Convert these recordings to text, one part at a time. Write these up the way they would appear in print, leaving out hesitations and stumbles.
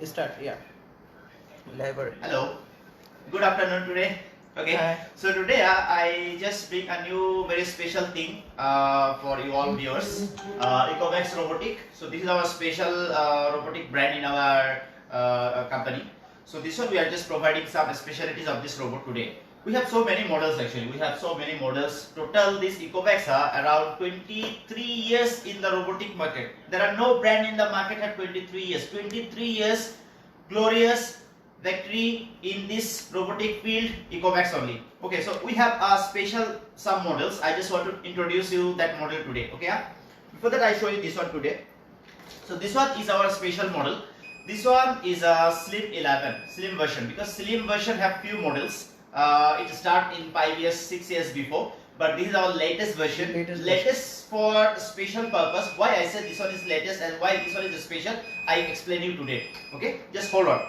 Start, yeah. Library. Hello, good afternoon today. Okay, Hi. so today I just bring a new very special thing for you all viewers, Ecovax Robotic. So this is our special robotic brand in our company. So this one we are just providing some specialties of this robot today. We have so many models actually. We have so many models. Total this Ecovax around 23 years in the robotic market. There are no brand in the market at 23 years. 23 years glorious victory in this robotic field, Ecovax only. Okay, so we have a special some models. I just want to introduce you that model today. Okay, before that I show you this one today. So this one is our special model. This one is a Slim 11, Slim version, because Slim version have few models. It start in 5 years, 6 years before, but this is our latest version. Latest for special purpose. Why I said this one is latest and why this one is special, I explain you today. Okay, just hold on.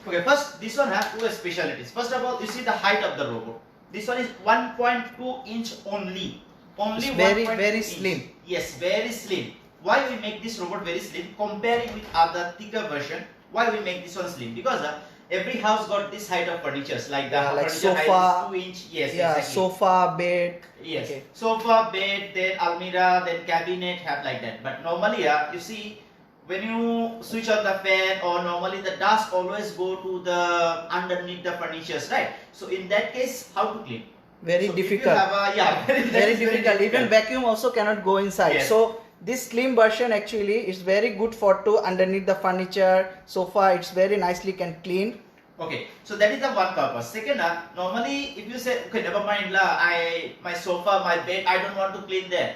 Okay, first this one has two specialities. First of all, you see the height of the robot. This one is 1.2 inch only. Only Very slim. Yes, very slim. Why we make this robot very slim comparing with other thicker version? Why we make this one slim? Because every house got this height of furnitures, like the like furniture sofa, height is 2 inch. Yes, yeah, exactly. sofa, bed. Yes, Okay. sofa, bed, then almirah, then cabinet have like that. But normally, you see, when you switch on the fan, or normally the dust always go to the underneath the furnitures, right? So in that case, how to clean? Very So if you difficult. have a, yeah, Very difficult. Even vacuum also cannot go inside. Yes. So this slim version actually is very good for to underneath the furniture, sofa. It's very nicely can clean. Okay, so that is the one purpose. Second, normally if you say, okay, never mind lah, my sofa, my bed, I don't want to clean there.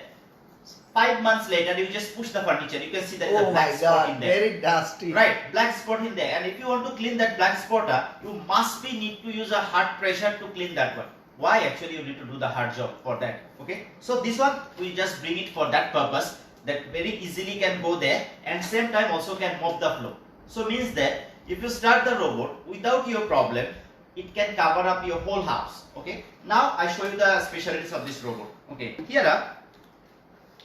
5 months later, you just push the furniture. You can see that Oh the black my spot God, in there. very dusty. Right, black spot in there. And if you want to clean that black spot, you must be need to use a hard pressure to clean that one. Why actually you need to do the hard job for that? Okay, so this one we just bring it for that purpose, that very easily can go there and same time also can mop the floor. So means that if you start the robot without your problem, it can cover up your whole house. Okay, now I show you the specialties of this robot. Okay, here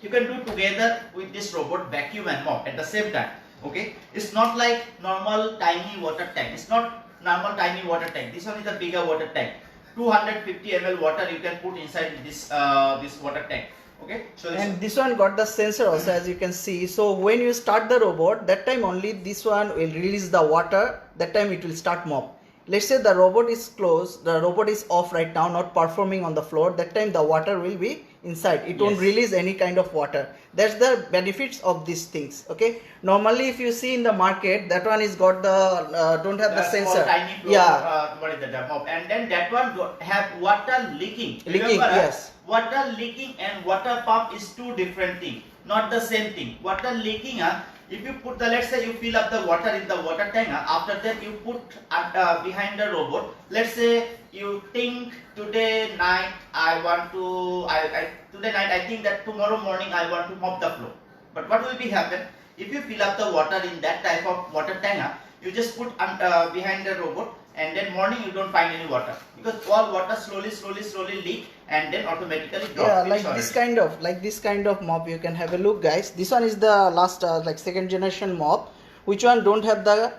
you can do together with this robot vacuum and mop at the same time. Okay, it's not like normal tiny water tank. It's not normal tiny water tank. This one is a bigger water tank. 250 ml water you can put inside this this water tank. Okay, so And this one got the sensor also, as you can see. So when you start the robot, that time only this one will release the water. That time it will start mop. Let's say the robot is closed, the robot is off right now, not performing on the floor. That time the water will be inside. It won't Yes. release any kind of water. That's the benefits of these things. Okay. Normally, if you see in the market, that one is got the don't have the small sensor. tiny flow, Yeah. what is that mop, and then that one have water leaking. Leaking, Remember, yes. water leaking and water pump is two different things, not the same thing. Water leaking, if you put the, let's say you fill up the water in the water tank, after that you put behind the robot. Let's say you think today night I want to, today night I think that tomorrow morning I want to mop the floor. But what will be happen if you fill up the water in that type of water tank? You just put behind the robot, and then morning you don't find any water, because all water slowly leak and then automatically drop. Yeah, Finish like this kind of mop. You can have a look, guys. This one is the last like second generation mop. Which one don't have the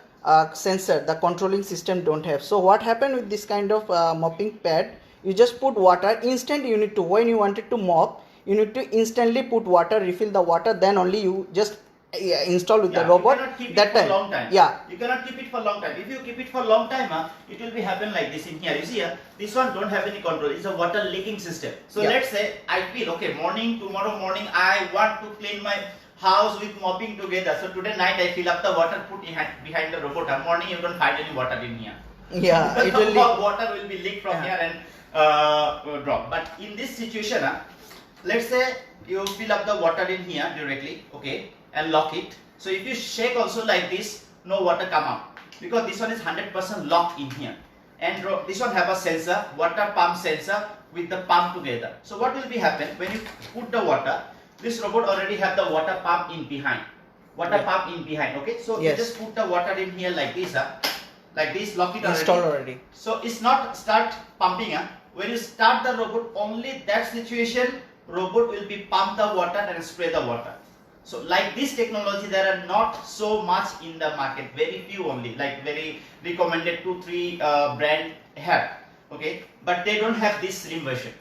sensor, the controlling system don't have. So what happened with this kind of mopping pad? You just put water. Instant you need to, when you wanted to mop, you need to instantly put water, refill the water, then only you just install with the robot. You cannot keep that it for time. long time. Yeah. You cannot keep it for long time. If you keep it for long time, it will be happen like this in here. You see, this one don't have any control. It's a water leaking system. So Yeah. let's say I feel okay. Tomorrow morning I want to clean my house with mopping together. So today night I fill up the water, put behind the robot. Morning you don't find any water in here. Yeah, it will leak. Water will be leaked from here and drop. But in this situation, let's say you fill up the water in here directly, okay, and lock it. So if you shake also like this, no water come out, because this one is 100% locked in here. And this one have a sensor, water pump sensor with the pump together. So what will be happen when you put the water? This robot already have the water pump in behind. Water pump in behind. Okay, so Yes. you just put the water in here like this, like this, lock it already. Installed already. So it's not start pumping. When you start the robot, only that situation robot will be pump the water and spray the water. So like this technology, there are not so much in the market, very few only, like very recommended 2-3 brand have, okay, but they don't have this slim version.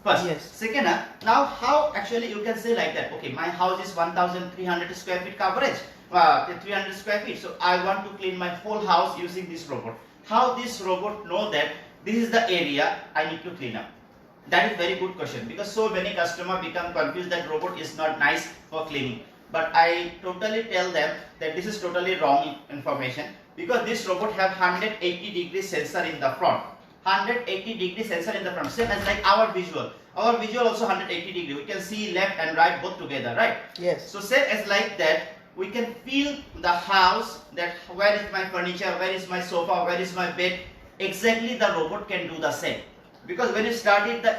First. Yes. Second, now how actually you can say like that, okay, my house is 1300 square feet coverage, 300 square feet, so I want to clean my whole house using this robot. How this robot know that this is the area I need to clean up? That is very good question, because so many customers become confused that robot is not nice for cleaning. But I totally tell them that this is totally wrong information, because this robot have 180-degree sensor in the front. 180-degree sensor in the front, same as like our visual. Our visual also 180-degree. We can see left and right both together, right? Yes. So same as like that, we can feel the house, that where is my furniture, where is my sofa, where is my bed. Exactly the robot can do the same. Because when you started the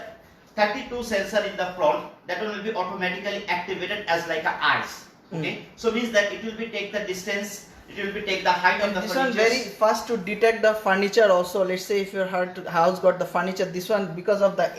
32 sensor in the front, that one will be automatically activated as like a eyes. Okay, so means that it will be take the distance, it will be take the height of the This furniture. one very fast to detect the furniture also. Let's say if your house got the furniture, this one because of the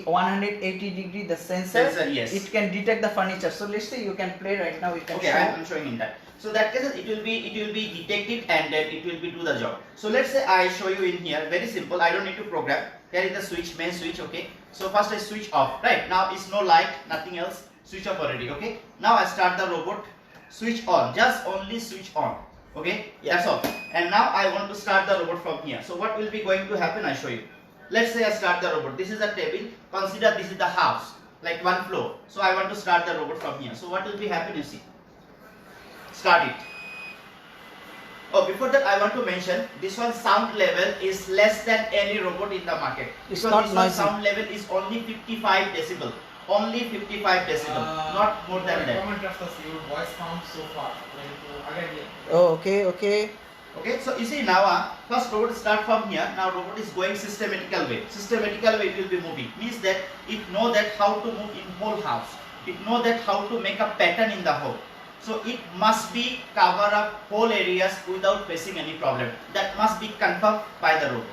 180 degree the sensor, Yes. it can detect the furniture. So let's say you can play right now. You can Okay, show. I'm showing in that. So that case it will be detected and then it will be do the job. So let's say I show you in here, very simple. I don't need to program. Here is the switch, main switch. Okay. So first I switch off. Right now it's no light, nothing else. Switch off already. Okay. Now I start the robot. Switch on. Just only switch on. Okay. Yeah. That's all. And now I want to start the robot from here. So what will be going to happen? I show you. Let's say I start the robot. This is a table. Consider this is the house, like one floor. So I want to start the robot from here. So what will be happen? You see. Start it. Oh, before that I want to mention this one sound level is less than any robot in the market. It's Because not this one noisy. sound level is only 55 decibel. Only 55 decibel, not more than that. Comment of the your voice sound so far. Again, Oh, okay, okay. Okay, so you see now, first robot start from here. Now robot is going systematical way. Systematical way it will be moving. Means that it know that how to move in whole house. It know that how to make a pattern in the home. So it must be cover up whole areas without facing any problem. That must be confirmed by the robot.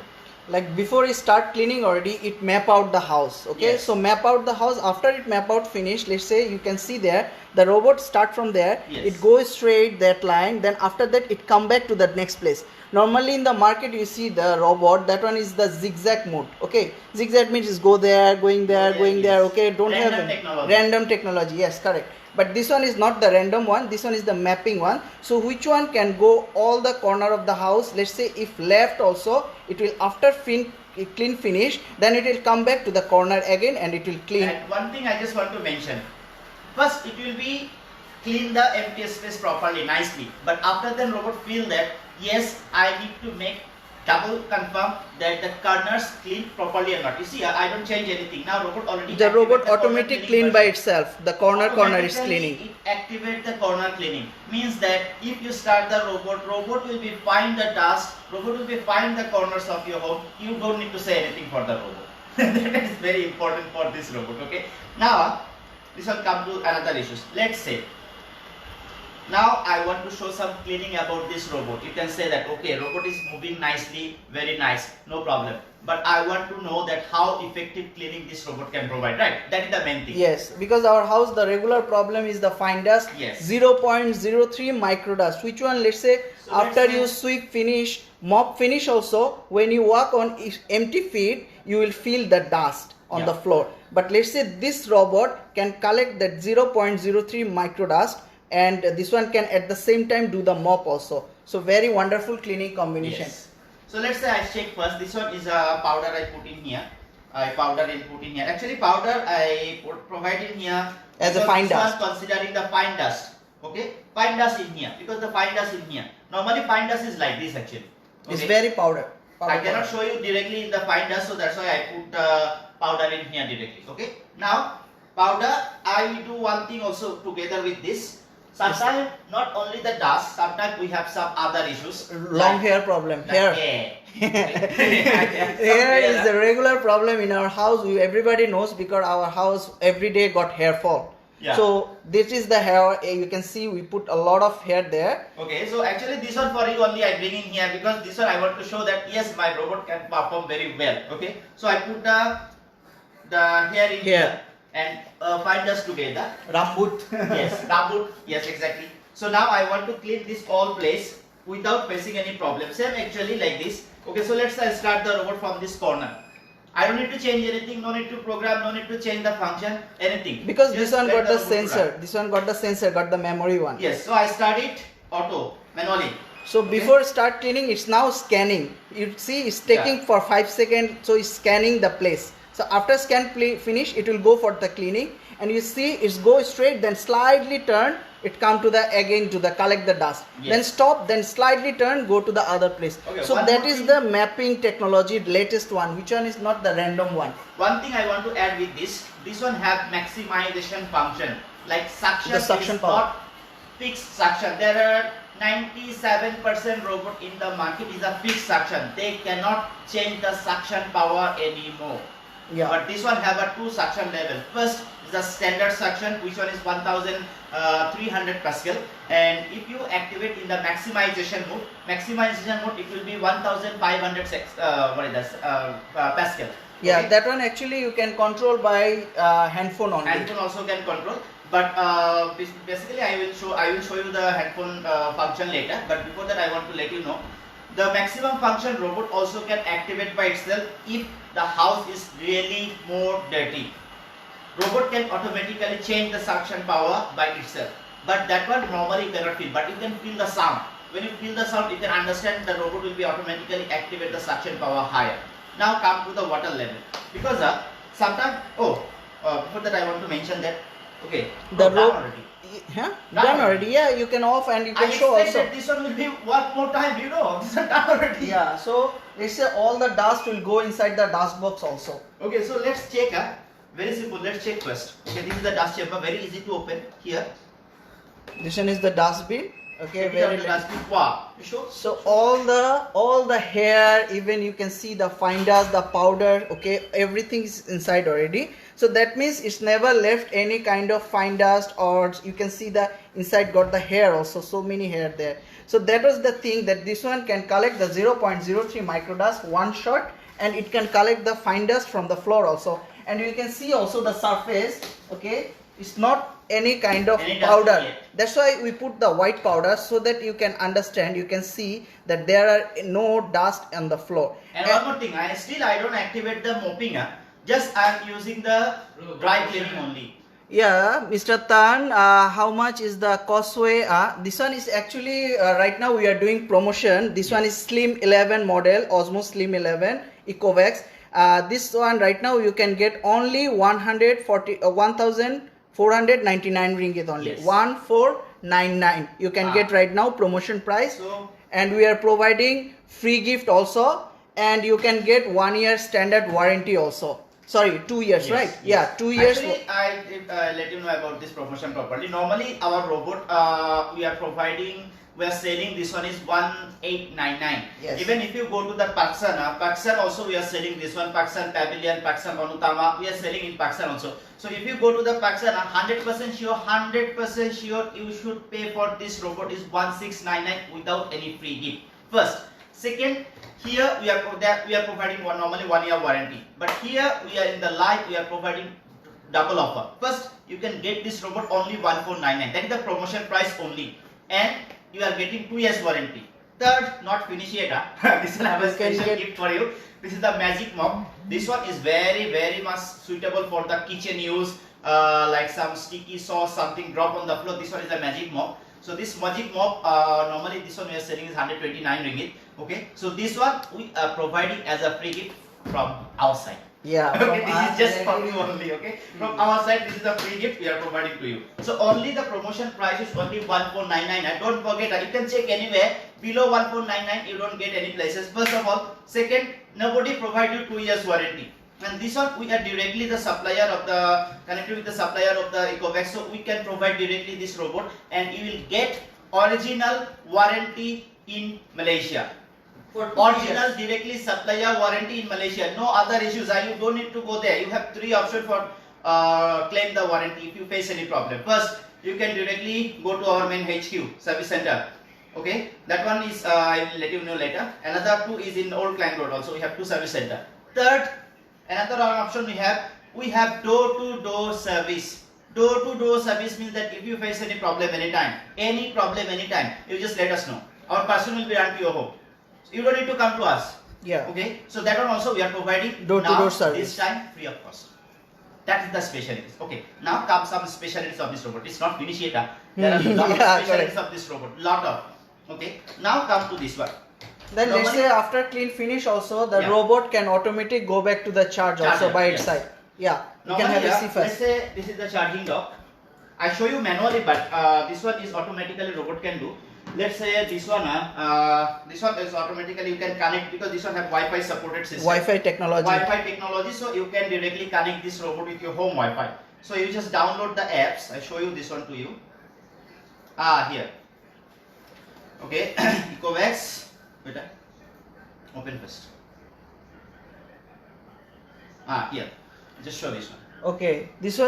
Like before you start cleaning already, it map out the house. Okay, Yes. so map out the house. After it map out finish, let's say you can see there the robot start from there. Yes. It goes straight that line. Then after that it come back to the next place. Normally in the market you see the robot, that one is the zigzag mode. Okay, zigzag means is go there, going there, Yeah, going yes. there. Okay, don't Random have any- technology. random technology. Yes, correct. But this one is not the random one. This one is the mapping one. So which one can go all the corner of the house? Let's say if left also, it will after clean finish, then it will come back to the corner again and it will clean. And one thing I just want to mention. First, it will be clean the empty space properly, nicely. But after then, robot feel that yes, I need to make double confirm that the corners clean properly or not. You see, I don't change anything. Now robot already The robot activate the corner automatic cleaning clean by version. itself. The corner is Automatically cleaning. It activate the corner cleaning. Means that if you start the robot will be find the dust, robot will be find the corners of your home. You don't need to say anything for the robot. That is very important for this robot. Okay. Now this will come to another issues. Let's say now I want to show some cleaning about this robot. You can say that okay, robot is moving nicely, very nice, no problem. But I want to know that how effective cleaning this robot can provide, right? That is the main thing. Yes, because our house the regular problem is the fine dust. Yes. 0.03 micro dust. Which one? Let's say So after let's say- you sweep finish, mop finish also, when you walk on empty feet, you will feel the dust on Yeah. the floor. But let's say this robot can collect that 0.03 micro dust, and this one can at the same time do the mop also. So very wonderful cleaning combination. Yes. So let's say I check first. This one is a powder I put in here. Actually, powder I provide in here As a because fine this one dust. considering the fine dust. Okay, fine dust in here because the fine dust in here. Normally fine dust is like this actually. It's Okay? very powder. I cannot show you directly in the fine dust, so that's why I put powder in here directly. Okay. Now powder, I do one thing also together with this. Sometimes not only the dust, sometimes we have some other issues. Long hair problem. Hair. Hair is the regular problem in our house. Everybody knows because our house every day got hair fall. Yeah. So this is the hair. You can see we put a lot of hair there. Okay, so actually this one for you only I bring in here because this one I want to show that yes, my robot can perform very well. Okay, so I put the hair in here. and find us together. Rambut. Yes, Rambut. Yes, exactly. So now I want to clean this all place without facing any problem. Same actually like this. Okay, so let's start the robot from this corner. I don't need to change anything, no need to program, no need to change the function, anything. Because Just this one let got the robot sensor. run. This one got the sensor, got the memory one. Yes, so I start it auto, manually. So Okay. before start cleaning, it's now scanning. You see, it's taking Yeah. for 5 seconds, so it's scanning the place. So after scan finish, it will go for the cleaning, and you see it's go straight, then slightly turn, it come to the again to the collect the dust. Yes. Then stop, then slightly turn, go to the other place. Okay, So one that more is thing. the mapping technology, latest one. Which one is not the random one? One thing I want to add with this one have maximization function. Like suction, The suction is power. not fixed suction. There are 97% robot in the market is a fixed suction. They cannot change the suction power anymore. Yeah. But this one have a two suction level. First is the standard suction, which one is 1300 Pascal, and if you activate in the maximization mode, it will be 1500 Pascal. Yeah, Okay? that one actually you can control by handphone only. Handphone also can control, but basically I will show you the handphone function later. But before that, I want to let you know the maximum function robot also can activate by itself if the house is really more dirty. Robot can automatically change the suction power by itself, but that one normally you cannot feel, but you can feel the sound. When you feel the sound, you can understand the robot will be automatically activate the suction power higher. Now come to the water level, because sometimes before that I want to mention that The done rope. already. Huh? Done Done already. Yeah, you can off and you I can show expect also. that this one will be work more time, this is done already. Yeah, so let's say all the dust will go inside the dust box also. Okay, so let's check. Very simple. Let's check first. Okay, this is the dust chamber. Very easy to open here. This one is the dust bin. Okay, Take it out very the dust bin. Wow. You show? so all the hair, even you can see the fine dust, the powder, okay, everything is inside already. So that means it's never left any kind of fine dust, or you can see the inside got the hair also, so many hair there. So that was the thing, that this one can collect the 0.03 micro dust one shot, and it can collect the fine dust from the floor also. And you can see also the surface, okay, it's not any kind of Any dust powder. yet. That's why we put the white powder, so that you can understand, you can see that there are no dust on the floor. And one more thing, I don't activate the mopping. Just I am using the dry cleaning only. Yeah, Mr. Tan, how much is the Causeway? This one is actually right now we are doing promotion. This one is Slim 11 model, Osmo Slim 11 Ecovacs. This one right now you can get only 1,499 ringgit only. Yes. 1,499. You can get right now promotion price. So And we are providing free gift also, and you can get 1 year standard warranty also. Sorry, 2 years, right? Yeah, 2 years. Actually, I did let you know about this promotion properly. Normally, our robot we are selling this one is 1899. Yes. Even if you go to the Pakistan also we are selling this one, Pakistan Pavilion, Pakistan Manutama, we are selling in Pakistan also. So if you go to the Pakistan, 100% sure you should pay for this robot is 1699 without any free gift. First. Second, here we are providing normally 1 year warranty, but here we are in the live, we are providing double offer. First, you can get this robot only 1499. That is the promotion price only, and you are getting 2 years warranty. Third, not finished yet. This one I have a You can special get- gift for you. This is the magic mop. This one is very much suitable for the kitchen use. Like some sticky sauce, something drop on the floor. This one is a magic mop. So this magic mop, normally this one we are selling is 129 ringgit. Okay, so this one we are providing as a free gift from our side. Yeah. Okay, from this us is just and for every- you only. Okay, from our side, this is a free gift we are providing to you. So only the promotion price is only 1499. And don't forget, you can check anywhere below 1499. You don't get any places. First of all, second, nobody provide you 2 years warranty. And this one we are directly the supplier of the connected with the supplier of the Ecovacs, so we can provide directly this robot, and you will get original warranty in Malaysia. For 2 Original years. directly supplier warranty in Malaysia. No other issues. You don't need to go there. You have 3 options for claim the warranty if you face any problem. First, you can directly go to our main HQ service center. Okay, that one is I will let you know later. Another 2 is in Old Klang Road. Also, we have 2 service center. Third, another option we have we have door-to-door service. Door-to-door service means that if you face any problem anytime, you just let us know. Our person will be around to your home. You don't need to come to us. Yeah. Okay. So that one also we are providing Door-to-door now, service. This time free of cost. That is the specialties. Okay. Now come some specialties of this robot. It's not finished yet. There are a lot Yeah, of specialties of this robot. Lot of. Okay. Now come to this one. Then let's Normally- say after clean finish also the Yeah. robot can automatically go back to the charge also Charger, by yes. its side. Yeah. You can Normally, have a let's CFAS. say this is the charging dock. I show you manually, but this one is automatically robot can do. Let's say this one is automatically you can connect because this one have Wi-Fi supported system. Wi-Fi technology. Wi-Fi technology, so you can directly connect this robot with your home Wi-Fi. So you just download the apps. I show you this one to you. Here. Okay, Ecovacs. Wait, open first. Here. Just show this one. Okay, this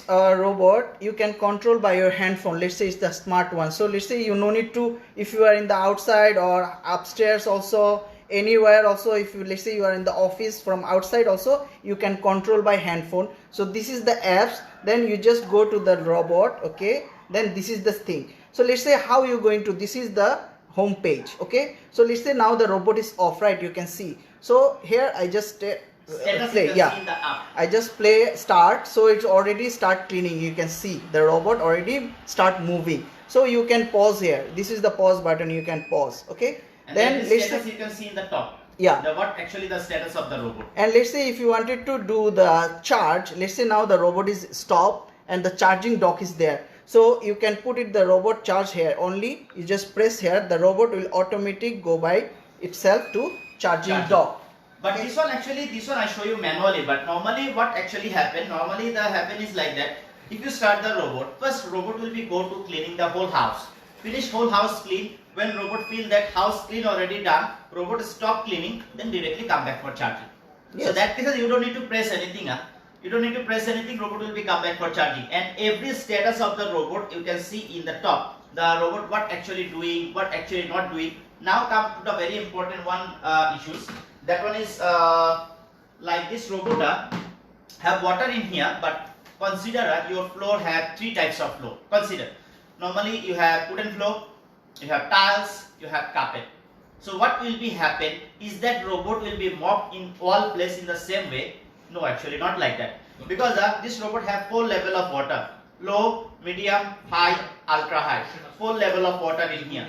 robot you can control by your handphone. Let's say it's the smart one. So let's say you no need to, if you are in the outside or upstairs also, anywhere also, if you, let's say you are in the office from outside also, you can control by handphone. So this is the apps. Then you just go to the robot. Okay, then this is the thing. So let's say how you going to, this is the home page. Okay, so let's say now the robot is off, right? You can see. So here I just Status play. you can Yeah, see in the app. I just play start, so it's already start cleaning. You can see the robot already start moving. So you can pause here. This is the pause button. You can pause. Okay. And Then then let's status say, you can see in the top. yeah. What actually the status of the robot. And let's say if you wanted to do the charge, let's say now the robot is stopped and the charging dock is there. So you can put it the robot charge here only. You just press here. The robot will automatically go by itself to charging Charging. dock. But this one I show you manually. But normally what actually happen? Normally the happen is like that. If you start the robot, first robot will be go to cleaning the whole house. Finish whole house clean. When robot feel that house clean already done, robot stop cleaning, then directly come back for charging. So Yes. that is you don't need to press anything. You don't need to press anything. Robot will be come back for charging. And every status of the robot you can see in the top. The robot what actually doing, what actually not doing. Now come to the very important one issues. That one is like this robot have water in here, but consider your floor have three types of floor. Consider normally you have wooden floor, you have tiles, you have carpet. So what will be happen is that robot will be mopped in all place in the same way. No, actually not like that, because this robot have 4 level of water: low, medium, high, ultra high. 4 level of water in here.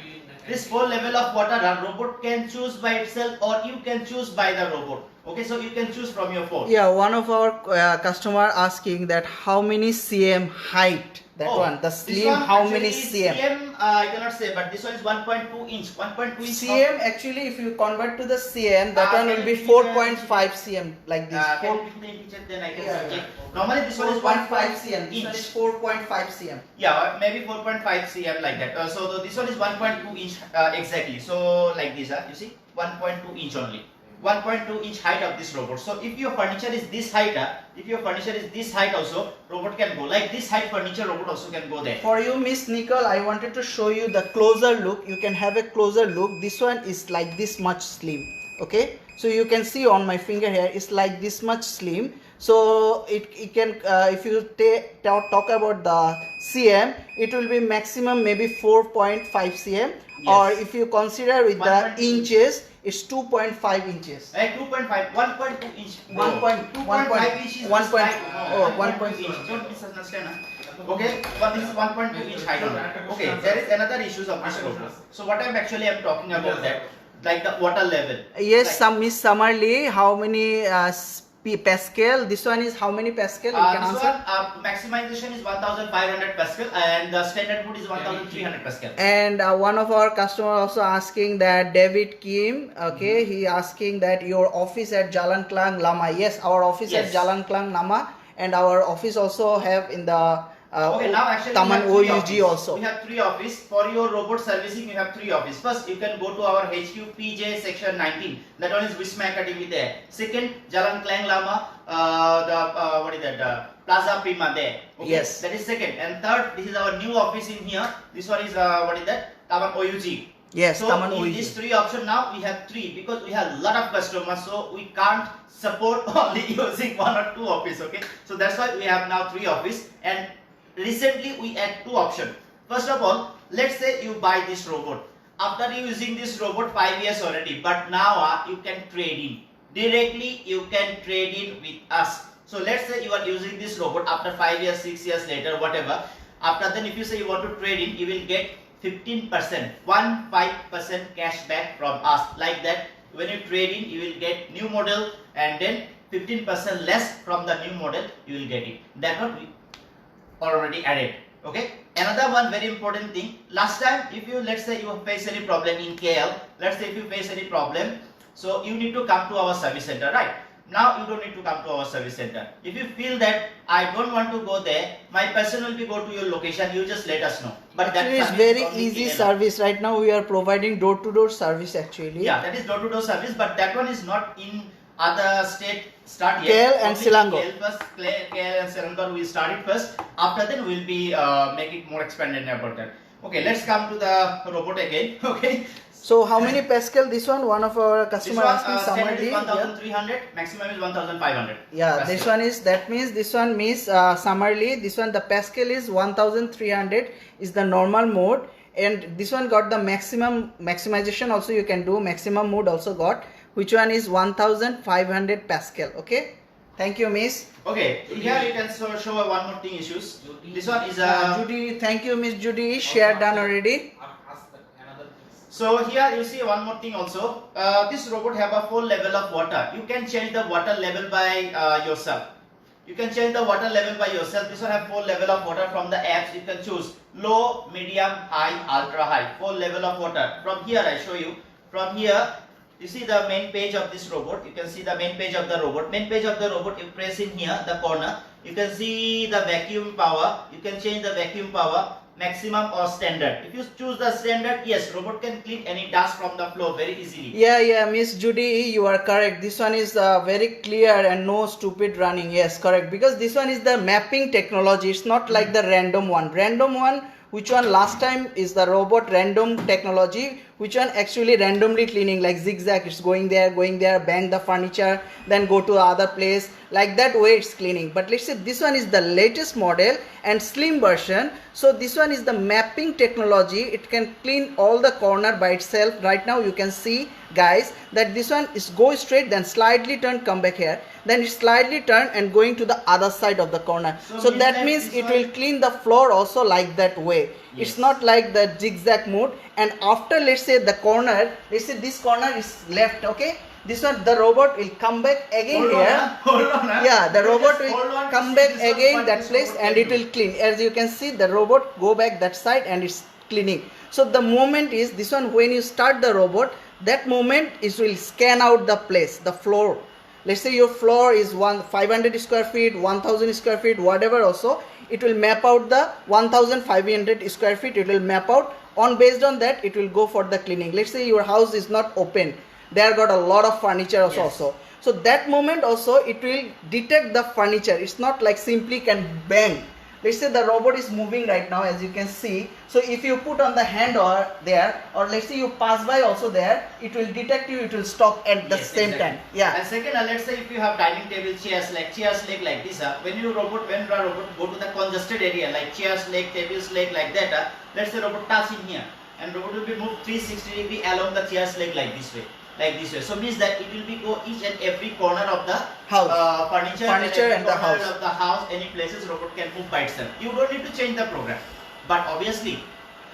This 4 level of water a robot can choose by itself, or you can choose by the robot. Okay, so you can choose from your phone. Yeah, one of our customer asking that how many cm height, that one, the This slim, one how many actually cm? I cannot say, but this one is 1.2 inch. 1.2 inch. Cm actually, if you convert to the cm, that one will be can 4.5 cm, like this. Can you put the picture, then I can Yeah. check. Normally this one is 4.5 cm. This one inch. is 4.5 cm. Yeah, maybe 4.5 cm like that. So this one is 1.2 inch exactly. So like this, you see, 1.2 inch only. 1.2 inch height of this robot. So if your furniture is this height, also, robot can go. Like this height furniture, robot also can go there. For you, Miss Nicole, I wanted to show you the closer look. You can have a closer look. This one is like this much slim. Okay, so you can see on my finger here, it's like this much slim. So it can, if you talk about the cm, it will be maximum maybe 4.5 cm. Or if you consider with the 1.2 inches, it's 2.5 inches. 2.5, 1.2 inch. 1.5 inch is 1. this height. Oh, 1.2 inch. Don't misunderstand. Okay, but this is 1.2 inch height only. Okay, there is another issues of this robot. So what I'm talking about that, like the water level. Yes, Like, some Miss Summerly, how many Pascal? This one is how many Pascal? You can this answer. one maximization is 1500 Pascal and the standard mode is 1300 Pascal. And one of our customer also asking that David Kim, okay, he asking that your office at Jalan Klang Lama. Yes, our office Yes. at Jalan Klang Lama, and our office also have in the Okay, now actually Taman we have OUG three also. We have 3 office. For your robot servicing, you have 3 office. First, you can go to our HQ PJ section 19. That one is Wisma Academy there. Second, Jalan Klang Lama, what is that? Plaza Prima there. Okay? Yes. That is second. And third, this is our new office in here. This one is what is that? Taman OUG. Yes, So common in OEG. these three options now we have three because we have a lot of customers, so we can't support only using one or two office. Okay, so that's why we have now three office, and recently we add two options. First of all, let's say you buy this robot. After you using this robot 5 years already, but now you can trade in directly. You can trade in with us. So let's say you are using this robot after 5 years, 6 years later, whatever. After then, if you say you want to trade in, you will get 15%, 15% cash back from us. Like that, when you trade in, you will get new model, and then 15% less from the new model you will get it. That one we already added. Okay. Another one very important thing. Last time, if you, let's say you face any problem in KL, let's say if you face any problem, so you need to come to our service center, right? Now you don't need to come to our service center. If you feel that I don't want to go there, my person will be go to your location. You just let us know. But Actually, it's service very is only easy KL. service. Right now, we are providing door-to-door service actually. Yeah, that is door-to-door service, but that one is not in other state start yet. KL and Only Selangor. KL first, KL and Selangor we start it first. After then we'll be make it more expanded about that. Okay, let's come to the robot again. Okay. So how many Pascal? This one, one of our This customer one asked me standard summarily. is 1300, maximum is 1500. Yeah, Pascal. this one is, that means this one means summarily, this one the Pascal is 1300 is the normal mode, and this one got the maximization also you can do, maximum mode also got, which one is 1500 Pascal. Okay, thank you, miss. Okay, here you can show one more thing issues. This one is Judy, thank you, Miss Judy, share done already. Ask another thing. So here you see one more thing also. This robot have a full level of water. You can change the water level by yourself. You can change the water level by yourself. This one have full level of water from the apps. You can choose low, medium, high, ultra high. Full level of water. From here I show you. From here you see the main page of this robot. You can see the main page of the robot. Main page of the robot, you press in here the corner. You can see the vacuum power. You can change the vacuum power, maximum or standard. If you choose the standard, yes, robot can clean any dust from the floor very easily. Yeah, Miss Judy, you are correct. This one is very clear and no stupid running. Yes, correct. Because this one is the mapping technology. It's not like the random one. Random one, which one last time is the robot random technology, which one actually randomly cleaning like zigzag. It's going there, bang the furniture, then go to other place. Like that way it's cleaning. But let's say this one is the latest model and slim version. So this one is the mapping technology. It can clean all the corner by itself. Right now you can see, guys, that this one is go straight, then slightly turn, come back here, then it slightly turn and going to the other side of the corner. So that means it will clean the floor also like that way. Yes. It's not like the zigzag mode. And after, let's say the corner, let's say this corner is left, okay, this one the robot will come back again here. Hold on. Yeah, the You robot just hold will on to come see back this one, again what that this place robot and can it do. will clean. As you can see, the robot go back that side and it's cleaning. So the moment is this one, when you start the robot, that moment it will scan out the place, the floor. Let's say your floor is 500 square feet, 1000 square feet, whatever also, it will map out the 1500 square feet, it will map out. On based on that, it will go for the cleaning. Let's say your house is not open, there got a lot of furniture also. Yes. So that moment also it will detect the furniture. It's not like simply can bang. Let's say the robot is moving right now, as you can see. So if you put on the hand or there, or let's say you pass by also there, it will detect you, it will stop at the Yes, same exactly. time. Yeah. And second, let's say if you have dining table, chairs like this, when the robot go to the congested area like chairs leg, tables leg like that, let's say robot touch in here, and robot will be moved 360 degree along the chairs leg like this way. So means that it will be go each and every corner of the House. furniture And the corner house. of the house, any places robot can move by itself. You don't need to change the program. But obviously,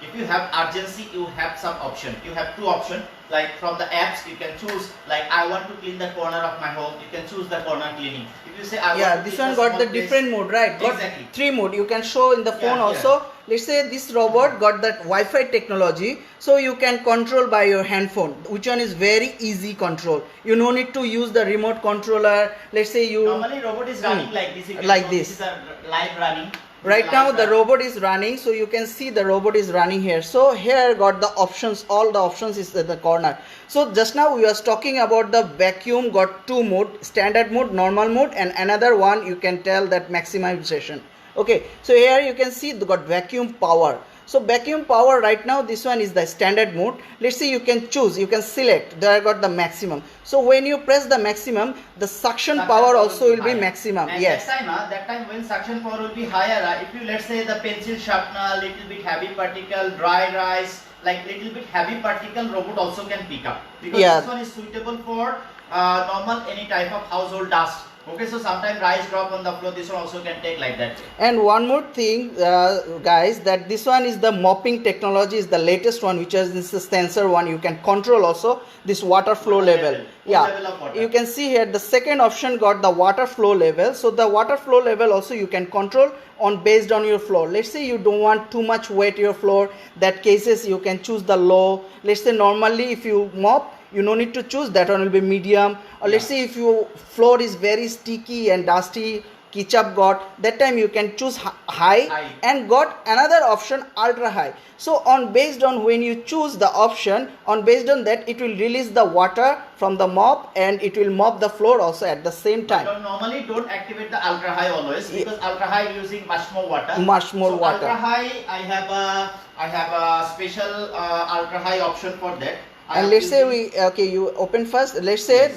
if you have urgency, you have some option. You have two options. Like from the apps, you can choose like I want to clean the corner of my home. You can choose the corner cleaning. If you say I Yeah, want to this clean one the got small the place- different mode, right? Got Exactly. 3 mode. You can show in the phone Yeah, also. Let's say this robot got that Wi-Fi technology, so you can control by your handphone, which one is very easy control. You no need to use the remote controller. Let's say you Normally, robot is running like this. You can Like show this. This is a live running. right Live now the running. robot is running, so you can see the robot is running here. So here got the options, all the options is at the corner. So just now we was talking about the vacuum got 2 mode, standard mode, normal mode, and another one you can tell that maximization. Okay, so here you can see the got vacuum power. So vacuum power right now, this one is the standard mode. Let's say you can choose, you can select. There I got the maximum. So when you press the maximum, the suction power also will be higher. maximum. And Yes. that time when suction power will be higher, if you let's say the pencil sharpener, little bit heavy particle, dry rice, like little bit heavy particle, robot also can pick up, because Yeah. this one is suitable for normal any type of household dust. Okay, so sometimes rice drop on the floor, this one also can take like that. And one more thing, guys, that this one is the mopping technology, is the latest one, which is this sensor one. You can control also this water flow level. Yeah, level of water. you can see here the second option got the water flow level. So the water flow level also you can control on based on your floor. Let's say you don't want too much wet your floor. That cases you can choose the low. Let's say normally if you mop, you no need to choose, that one will be medium. Or let's say if your floor is very sticky and dusty, ketchup got, that time you can choose high and got another option ultra high. So on based on when you choose the option, on based on that it will release the water from the mop and it will mop the floor also at the same time. Normally don't activate the ultra high always, because ultra high using much more water. Much more so water. Ultra high, I have a special ultra high option for that. And let's say you open first. Let's say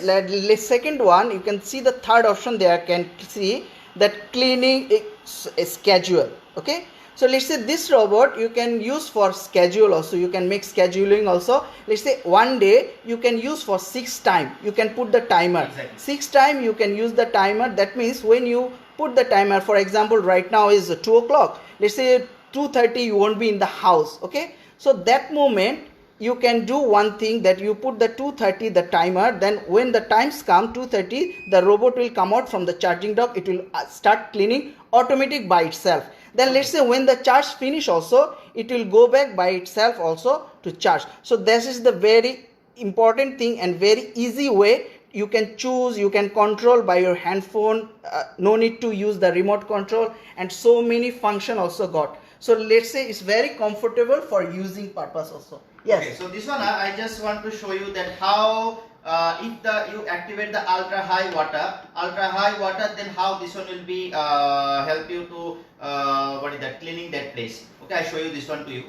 second one, you can see the third option there, can see that cleaning schedule. Okay, so let's say this robot you can use for schedule also. You can make scheduling also. Let's say one day you can use for 6 times. You can put the timer. Exactly. 6 times you can use the timer. That means when you put the timer, for example, right now is 2 o'clock. Let's say 2:30 you won't be in the house. Okay, so that moment you can do one thing, that you put the 2:30 the timer, then when the times come 2:30, the robot will come out from the charging dock. It will start cleaning automatic by itself. Then let's say when the charge finish also, it will go back by itself also to charge. So this is the very important thing and very easy way. You can choose, you can control by your handphone, no need to use the remote control, and so many function also got. So let's say it's very comfortable for using purpose also. Yes. Okay, so this one I just want to show you that how if you activate the ultra high water, then how this one will be help you to cleaning that place. Okay, I show you this one to you.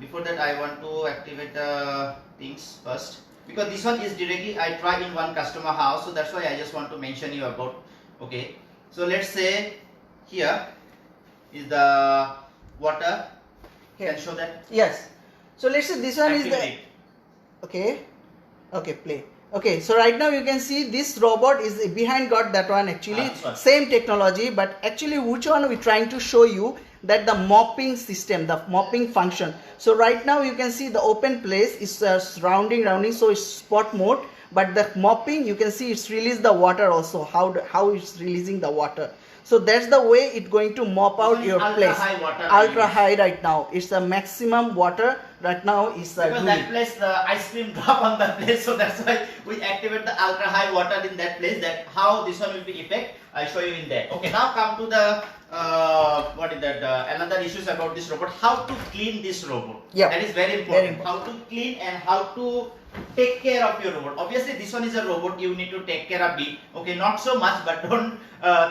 Before that, I want to activate the things first, because this one is directly I tried in one customer house, so that's why I just want to mention you about. Okay, so let's say here is the water. Here. Can show that? Yes. So let's say this one is the okay play. Okay, so right now you can see this robot is behind got that one, actually same technology, but actually which one we're trying to show you, that the mopping system, the mopping function. So right now you can see the open place is rounding, so it's spot mode, but the mopping you can see it's release the water also, how it's releasing the water. So that's the way it's going to mop out your place. Ultra high right now. It's the maximum water right now is because that place the ice cream drop on the place, so that's why we activate the ultra high water in that place. That how this one will be effect. I'll show you in that. Okay, now come to the another issues about this robot. How to clean this robot? Yeah, that is very important. How to clean and how to take care of your robot. Obviously, this one is a robot. You need to take care of it. Okay, not so much, but don't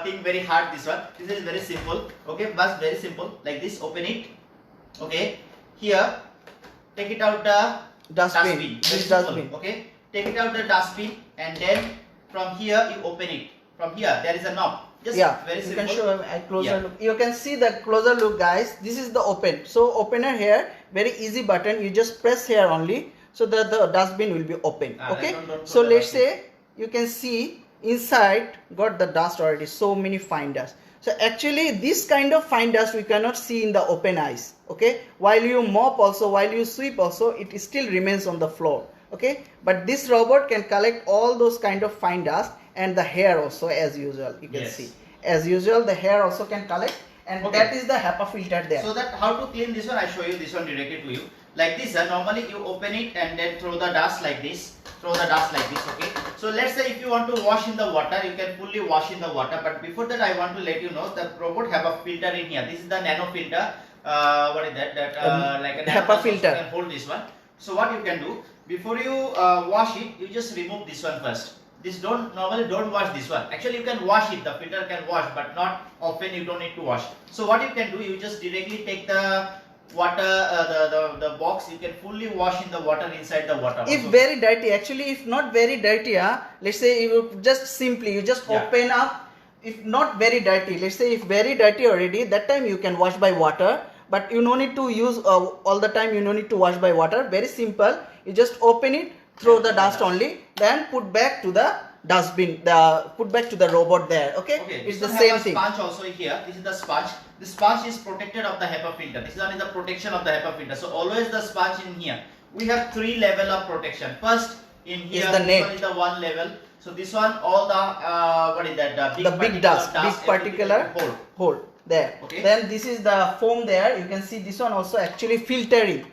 think very hard. This one. This is very simple. Okay, but very simple. Like this. Open it. Okay, here. Take it out the dustbin. This dustbin. Okay, take it out the dustbin, and then from here you open it. From here there is a knob. Just very simple. You can show a closer look. You can see the closer look, guys. This is the open. So opener here, very easy button. You just press here only, so that the dustbin will be open. Okay. So let's say you can see inside got the dust already. So many fine dust. So actually this kind of fine dust we cannot see in the open eyes. Okay. While you mop also, while you sweep also, it still remains on the floor. Okay. But this robot can collect all those kind of fine dust. And the hair also, as usual, you can see. As usual, the hair also can collect, and that is the HEPA filter there. So that how to clean this one, I show you this one directly to you. Like this, normally you open it and then throw the dust like this. Okay. So let's say if you want to wash in the water, you can fully wash in the water. But before that, I want to let you know the robot have a filter in here. This is the nano filter. What is that? Like a HEPA filter. You can hold this one. So what you can do, before you wash it, you just remove this one first. Normally don't wash this one. Actually you can wash it, the filter can wash, but not often. You don't need to wash. So what you can do, you just directly take the water, the box, you can fully wash in the water inside the water. If also. very dirty, actually if not very dirty, let's say you just simply you just Yeah. open up. If not very dirty, let's say if very dirty already, that time you can wash by water, but you no need to use all the time, you no need to wash by water. Very simple, you just open it, throw And the put the dust dust. only, then put back to the dustbin, put back to the robot there. Okay, Okay, it's this the one same have a thing. sponge also here. This is the sponge. The sponge is protected of the HEPA filter. This one is the protection of the HEPA filter. So always the sponge in here. We have 3 level of protection. First in here, the this net. one is the 1 level. So this one, all the what is that? The big dust, big everything particular will hold. hole there. Okay. Then this is the foam there. You can see this one also actually filtering.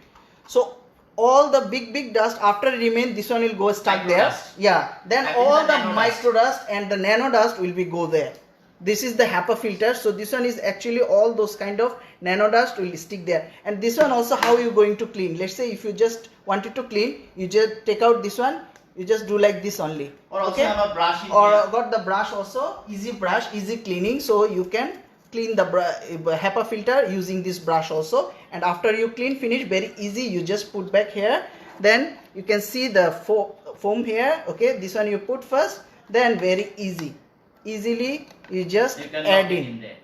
So all the big dust after remain, this one will go stuck Micro there. dust. Yeah. Then And all this is the the nano micro dust and the nano dust will be go there. This is the HEPA filter. So this one is actually all those kind of nano dust will stick there. And this one also how you going to clean. Let's say if you just wanted to clean, you just take out this one. You just do like this only. Or also have a brush in Or here. got the brush also, easy brush, easy cleaning, so you can clean the HEPA filter using this brush also. And after you clean finish, very easy, you just put back here. Then you can see the foam here. Okay, this one you put first, then very easily you just You can add lock it in. there.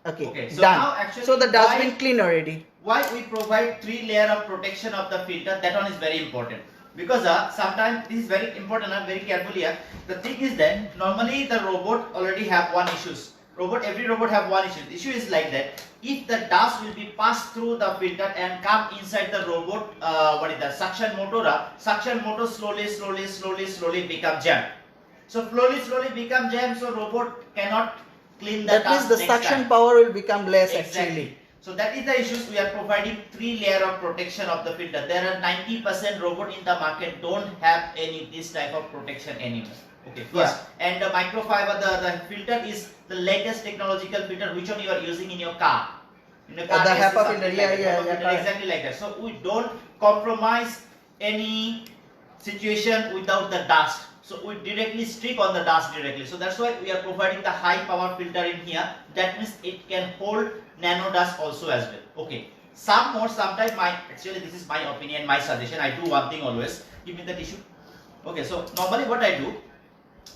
Okay, Okay, so done. now actually So the dustbin why- clean already. Why we provide 3 layer of protection of the filter? That one is very important. Because sometimes this is very important and very careful here. The thing is that normally the robot already have one issues. Every robot have one issue. The issue is like that. If the dust will be passed through the filter and come inside the robot, what is the suction motor slowly become jam. So slowly become jam. So robot cannot clean the That means dust the next suction time. power will become less Exactly. actually. So that is the issues. We are providing 3 layer of protection of the filter. There are 90% robot in the market don't have any this type of protection anymore. Okay, first. And the microfiber, the filter is the latest technological filter which one you are using in your car. In the car, The you see HEPA something filter, like yeah, that, yeah, HEPA yeah, filter, correct. exactly like that. So we don't compromise any situation without the dust. So we directly stick on the dust directly. So that's why we are providing the high power filter in here. That means it can hold nano dust also as well. Okay. Sometimes actually this is my opinion, my suggestion. I do one thing always. Give me the tissue. Okay. So normally what I do,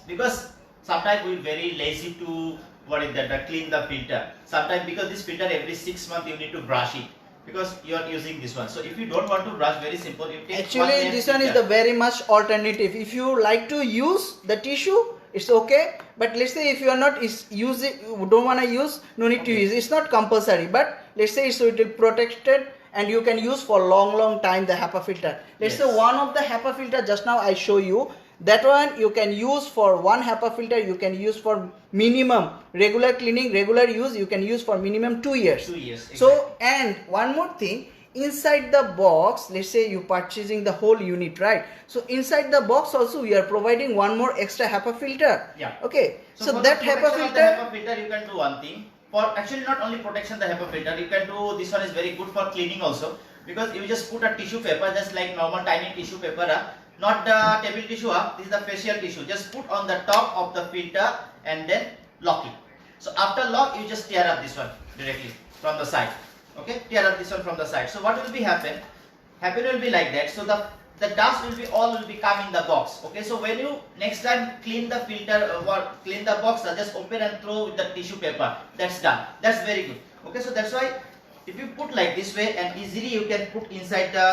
because sometimes we very lazy to clean the filter. Sometimes because this filter every 6 months you need to brush it. Because you are using this one. So if you don't want to brush, very simple. You take Actually, this one is the very much alternative. If you like to use the tissue, it's okay. But let's say if you are not don't want to use, no need to Okay. use. It's not compulsory. But let's say so it will protected and you can use for long time the HEPA filter. Let's say Yes. one of the HEPA filter just now I show you. That one you can use for one HEPA filter. You can use for minimum regular cleaning, regular use. You can use for minimum 2 years. 2 years. So, and one more thing, inside the box, let's say you purchasing the whole unit, right? So inside the box also we are providing one more extra HEPA filter. Yeah. Okay. So for that the HEPA protection of the filter, HEPA filter, you can do one thing. For actually not only protection the HEPA filter, you can do this one is very good for cleaning also. Because you just put a tissue paper, just like normal tiny tissue paper, not the table tissue, this is the facial tissue. Just put on the top of the filter and then lock it. So after lock, you just tear up this one directly from the side. Okay, tear up this one from the side. So what will be happen? Happen will be like that. So the dust will be all will be come in the box. Okay, so when you next time clean the filter or clean the box, just open and throw with the tissue paper. That's done. That's very good. Okay, so that's why if you put like this way and easily you can put inside the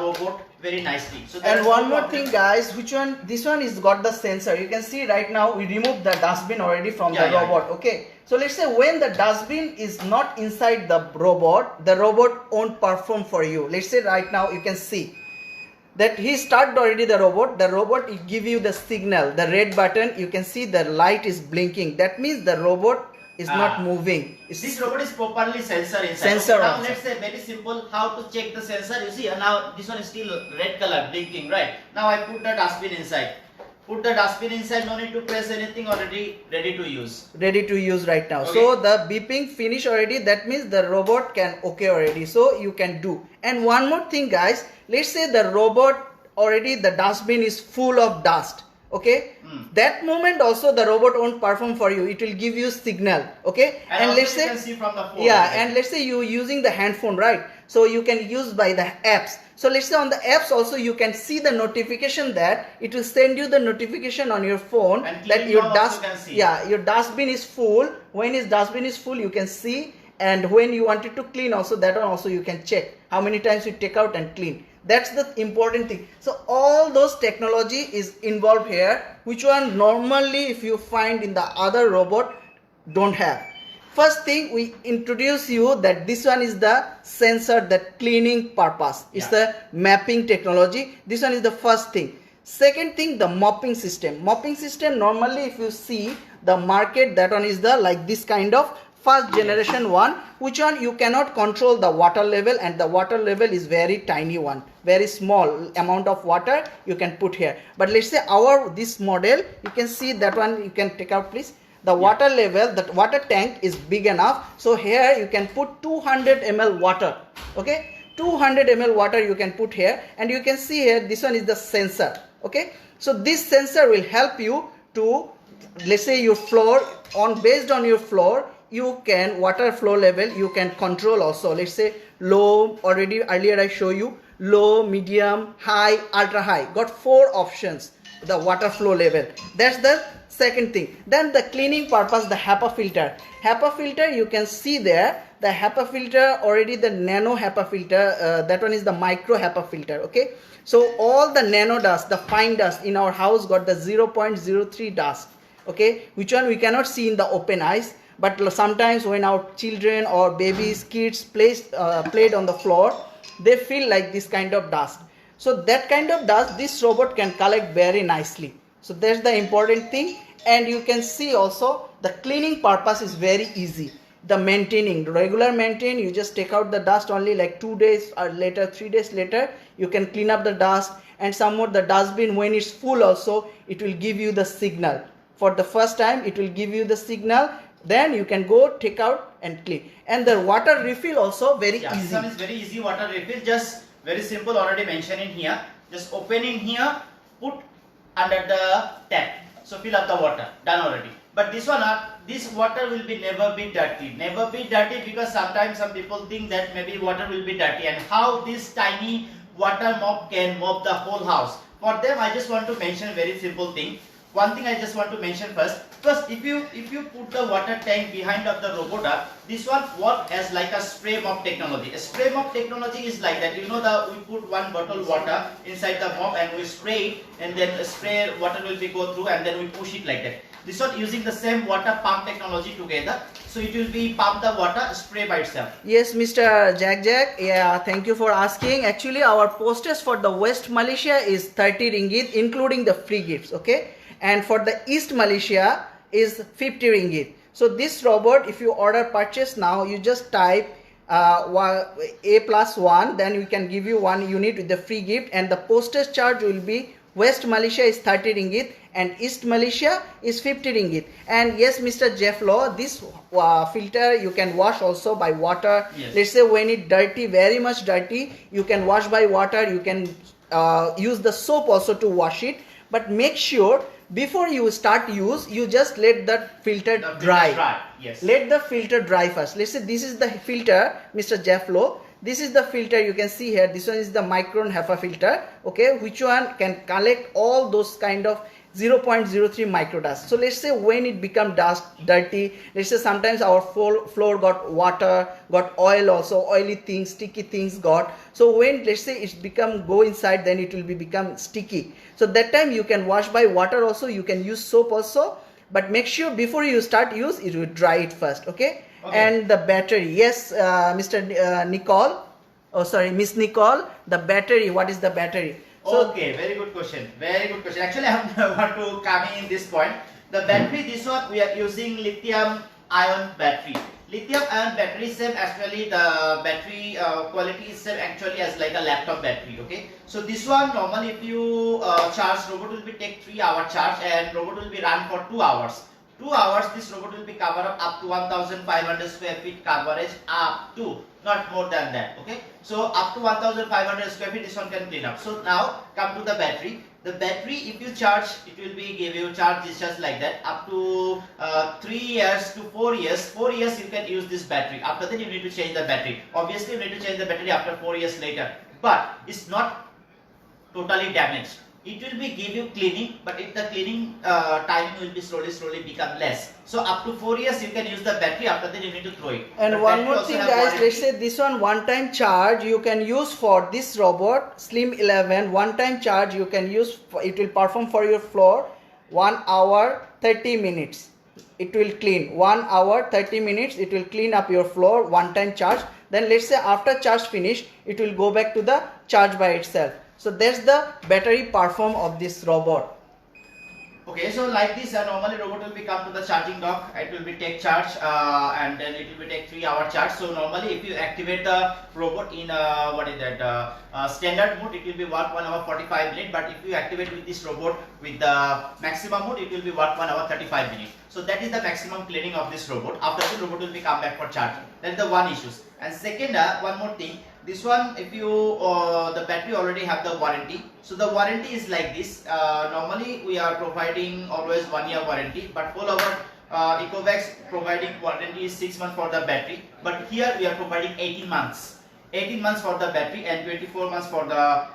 robot very nicely. So there and is one no more problem. thing guys, which one, this one is got the sensor. You can see right now we removed the dustbin already from Yeah, the yeah, robot. Okay, so let's say when the dustbin is not inside the robot won't perform for you. Let's say right now you can see that he started already the robot will give you the signal, the red button. You can see the light is blinking. That means the robot is not moving. This robot is properly sensor inside. Sensor Okay, now also. let's say very simple how to check the sensor. You see now this one is still red color blinking, right? Now I put the dustbin inside. Put the dustbin inside, no need to press anything, already ready to use. ready to use right now. Okay. So the beeping finish already. That means the robot can okay already. So you can do. And one more thing guys, let's say the robot already the dustbin is full of dust. Okay, that moment also the robot won't perform for you. It will give you signal. Okay, And also let's you say can see from the phone. yeah, right? and let's say you using the hand phone, right? so you can use by the apps. So let's say on the apps also you can see the notification that it will send you the notification on your phone And that cleaning your now also dust, can see. yeah, your dustbin is full. When his dustbin is full, you can see, and when you wanted to clean also, that one also you can check how many times you take out and clean. That's the important thing. So all those technology is involved here, which one normally if you find in the other robot don't have. First thing we introduce you that this one is the sensor, that cleaning purpose. It's the mapping technology. This one is the first thing. Second thing, the mopping system. Mopping system normally if you see the market, that one is the like this kind of first generation one, which one you cannot control the water level, and the water level is very tiny one, very small amount of water you can put here. But let's say our this model, you can see that one, you can take out please. The water level, that water tank is big enough, so here you can put 200 ml water. Okay, 200 ml water you can put here, and you can see here this one is the sensor. Okay, so this sensor will help you to, let's say your floor, on based on your floor you can water flow level you can control also. Let's say low, already earlier I show you low, medium, high, ultra high, got 4 options, the water flow level. That's the second thing. Then the cleaning purpose, the HEPA filter. HEPA filter you can see there, the HEPA filter already, the nano HEPA filter, that one is the micro HEPA filter. Okay, so all the nano dust, the fine dust in our house got the 0.03 dust. Okay, which one we cannot see in the open eyes, but sometimes when our children or babies, kids played on the floor, they feel like this kind of dust. So that kind of dust this robot can collect very nicely. So that's the important thing. And you can see also the cleaning purpose is very easy. The maintaining, regular maintain, you just take out the dust only like 2 days or later, 3 days later, you can clean up the dust. And some more, the dustbin when it's full also, it will give you the signal. For the first time it will give you the signal, then you can go take out and clean. And the water refill also very easy. This one is very easy water refill, just very simple, already mentioned in here. Just open in here, put under the tap, so fill up the water, done already. But this one, this water will be never be dirty, because sometimes some people think that maybe water will be dirty, and how this tiny water mop can mop the whole house. For them I just want to mention a very simple thing. One thing I just want to mention first, if you put the water tank behind of the robot, this one work as like a spray mop technology. A spray mop technology is like that, you know, we put one bottle water inside the mop and we spray it, and then the spray water will be go through, and then we push it like that. This one using the same water pump technology together, so it will be pump the water, spray by itself. Yes, Mr. Jack, yeah, thank you for asking. Actually our postage for the West Malaysia is 30 ringgit including the free gifts. Okay, and for the East Malaysia is 50 ringgit. So this robot, if you order purchase now, you just type A+1, then we can give you 1 unit with the free gift, and the postage charge will be West Malaysia is 30 ringgit and East Malaysia is 50 ringgit. And yes, Mr. Jeff Law, this filter you can wash also by water. Yes. Let's say when it dirty, very much dirty, you can wash by water. You can use the soap also to wash it, but make sure before you start use, you just let that filter dry. Yes. Let the filter dry first. Let's say this is the filter, Mr. Jeff Lowe. This is the filter you can see here. This one is the Micron HEPA filter. Okay, which one can collect all those kind of 0.03 microdust. So let's say when it become dust, dirty, let's say sometimes our floor got water, got oil also, oily things, sticky things got. So when let's say it's become go inside, then it will become sticky. So that time you can wash by water also, you can use soap also, but make sure before you start use, it will dry it first. Okay. And the battery, yes, Mr. Nicole, oh sorry, Miss Nicole, the battery, what is the battery? So, okay, very good question. Very good question. Actually, I want to come in this point. The battery, this one we are using lithium-ion battery. Lithium-ion battery same actually the battery quality is same actually as like a laptop battery. Okay, so this one normally if you charge, robot will be take 3-hour charge and robot will be run for 2 hours. 2 hours this robot will be cover up to 1500 square feet coverage, up to, not more than that. Okay, so up to 1500 square feet this one can clean up. So now come to the battery. The battery, if you charge, it will be give you charge discharge like that up to 3 years to 4 years. 4 years you can use this battery. After that you need to change the battery. Obviously you need to change the battery after 4 years later. But it's not totally damaged. It will be give you cleaning, but if the cleaning timing will be slowly become less. So up to 4 years you can use the battery. After that you need to throw it. And The one battery more also thing, have guys, warranty. let's say this one time charge you can use for this robot Slim 11. One time charge you can use for, it will perform for your floor 1 hour 30 minutes. It will clean 1 hour 30 minutes. It will clean up your floor, one time charge. Then let's say after charge finish, it will go back to the charge by itself. So that's the battery perform of this robot. Okay, so like this, normally robot will be come to the charging dock. It will be take charge, and then it will be take 3-hour charge. So normally, if you activate the robot in what is that standard mode, it will be work 1 hour 45 minutes. But if you activate with this robot with the maximum mode, it will be work 1 hour 35 minutes. So that is the maximum cleaning of this robot. After the robot will be come back for charging. That is the one issues. And second, one more thing. This one, if you the battery already have the warranty, so the warranty is like this. Normally we are providing always 1 year warranty, but for our Ecovacs providing warranty is 6 months for the battery, but here we are providing 18 months. 18 months for the battery and 24 months for the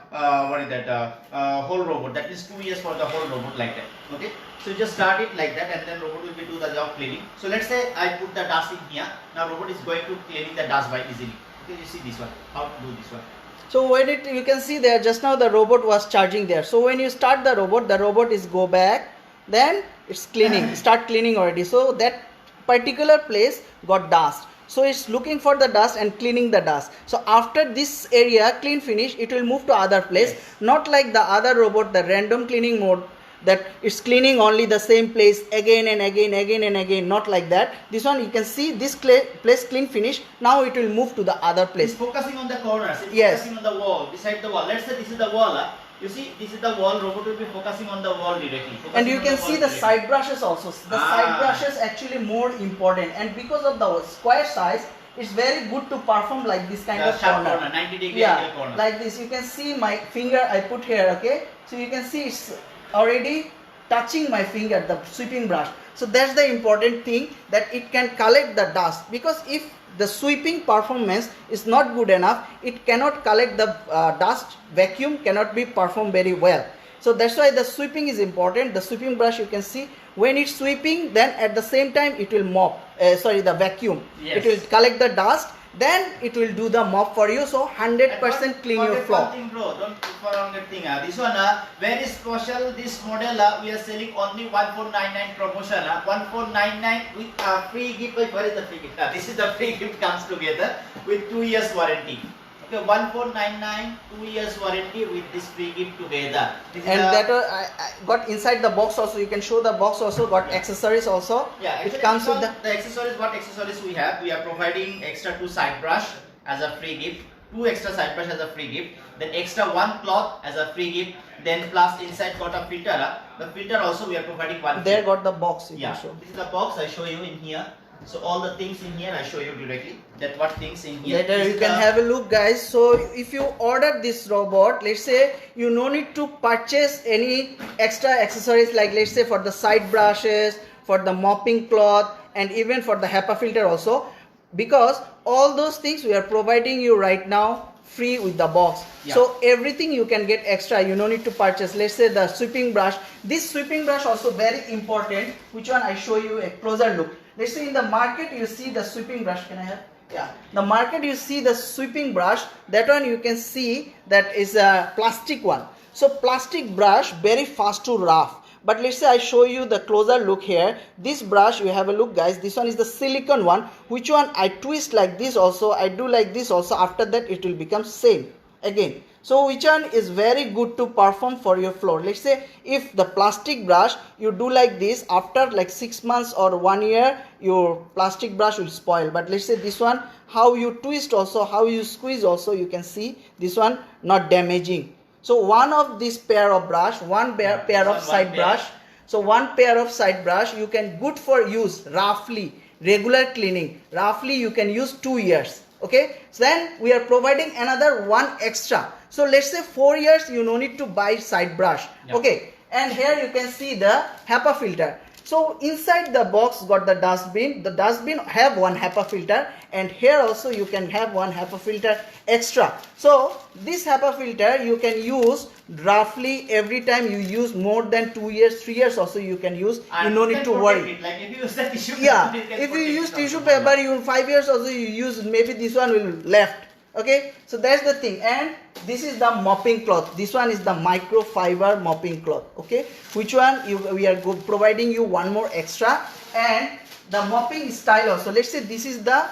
whole robot. That is 2 years for the whole robot, like that. Okay, so you just start it like that, and then robot will be do the job cleaning. So let's say I put the dust in here. Now robot is going to cleaning the dust by easily. Okay, you see this one, how to do this one. So when you can see there, just now the robot was charging there. So when you start the robot is go back, then it's cleaning, start cleaning already. So that particular place got dust. So it's looking for the dust and cleaning the dust. So after this area clean finish, it will move to other place. Yes. Not like the other robot, the random cleaning mode, that it's cleaning only the same place again and again, not like that. This one you can see this place clean finish. Now it will move to the other It's place. focusing on the corners. It's Yes. focusing on the wall, beside the wall. Let's say this is the wall. You see, this is the wall. Robot will be focusing on the wall directly. And you Focusing on can the see wall the directly. side brushes also. The side brushes actually more important, and because of the square size, it's very good to perform like this kind The of sharp corner. corner, 90-degree Yeah, angle corner. like this. You can see my finger I put here. Okay, so you can see it's already touching my finger, the sweeping brush. So that's the important thing, that it can collect the dust, because if the sweeping performance is not good enough, it cannot collect the dust. Vacuum cannot be performed very well. So that's why the sweeping is important. The sweeping brush, you can see when it's sweeping, then at the same time it will mop, the vacuum. Yes. It will collect the dust, then it will do the mop for you. So 100% clean your Forget floor. one thing, bro. Don't forget thing. This one, very special. This model, we are selling only 1499 promotion. 1499 with free gift. Wait, where is the free gift? This is the free gift comes together with 2 years warranty. Okay, 1499, 2 years warranty with this free gift together. This is And a- that I got inside the box also. You can show the box also got accessories also. Yeah, It actually comes this with one, the accessories. What accessories we have? We are providing extra 2 side brush as a free gift, 2 extra side brush as a free gift, then extra 1 cloth as a free gift, then plus inside got a filter. The filter also we are providing 1. there got the box. You Yeah, can show. this is the box. I show you in here. So all the things in here I show you directly. That what things in here. Later This you is can the- have a look, guys. So if you order this robot, let's say you no need to purchase any extra accessories, like let's say for the side brushes, for the mopping cloth, and even for the HEPA filter also, because all those things we are providing you right now free with the box. Yeah. So everything you can get extra, you no need to purchase. Let's say the sweeping brush. This sweeping brush also very important. Which one? I show you a closer look. Let's say in the market you see the sweeping brush. Can I have? Yeah, the market you see the sweeping brush. That one you can see that is a plastic one. So plastic brush very fast to rough. But let's say I show you the closer look here. This brush, you have a look, guys. This one is the silicone one. Which one I twist like this also. I do like this also. After that it will become same again. So which one is very good to perform for your floor? Let's say if the plastic brush you do like this, after like 6 months or 1 year your plastic brush will spoil. But let's say this one, how you twist also, how you squeeze also, you can see this one not damaging. So one of this pair of brush, one pair of side brush. So one pair of side brush you can good for use roughly regular cleaning. Roughly you can use 2 years. Okay, so then we are providing another one extra. So let's say 4 years you no need to buy side brush. Yeah. Okay, and here you can see the HEPA filter. So inside the box got the dustbin. The dustbin have one HEPA filter, and here also you can have one HEPA filter extra. So this HEPA filter you can use roughly every time you use more than 2 years, 3 years also you can use. And You no you need can to protect worry. it, like if you use the tissue Yeah, paper, you can if you protect use it tissue also. paper, you 5 years also you use, maybe this one will left. Okay, so that's the thing. And this is the mopping cloth. This one is the microfiber mopping cloth. Okay, which one we are providing you one more extra. And the mopping style also, let's say this is the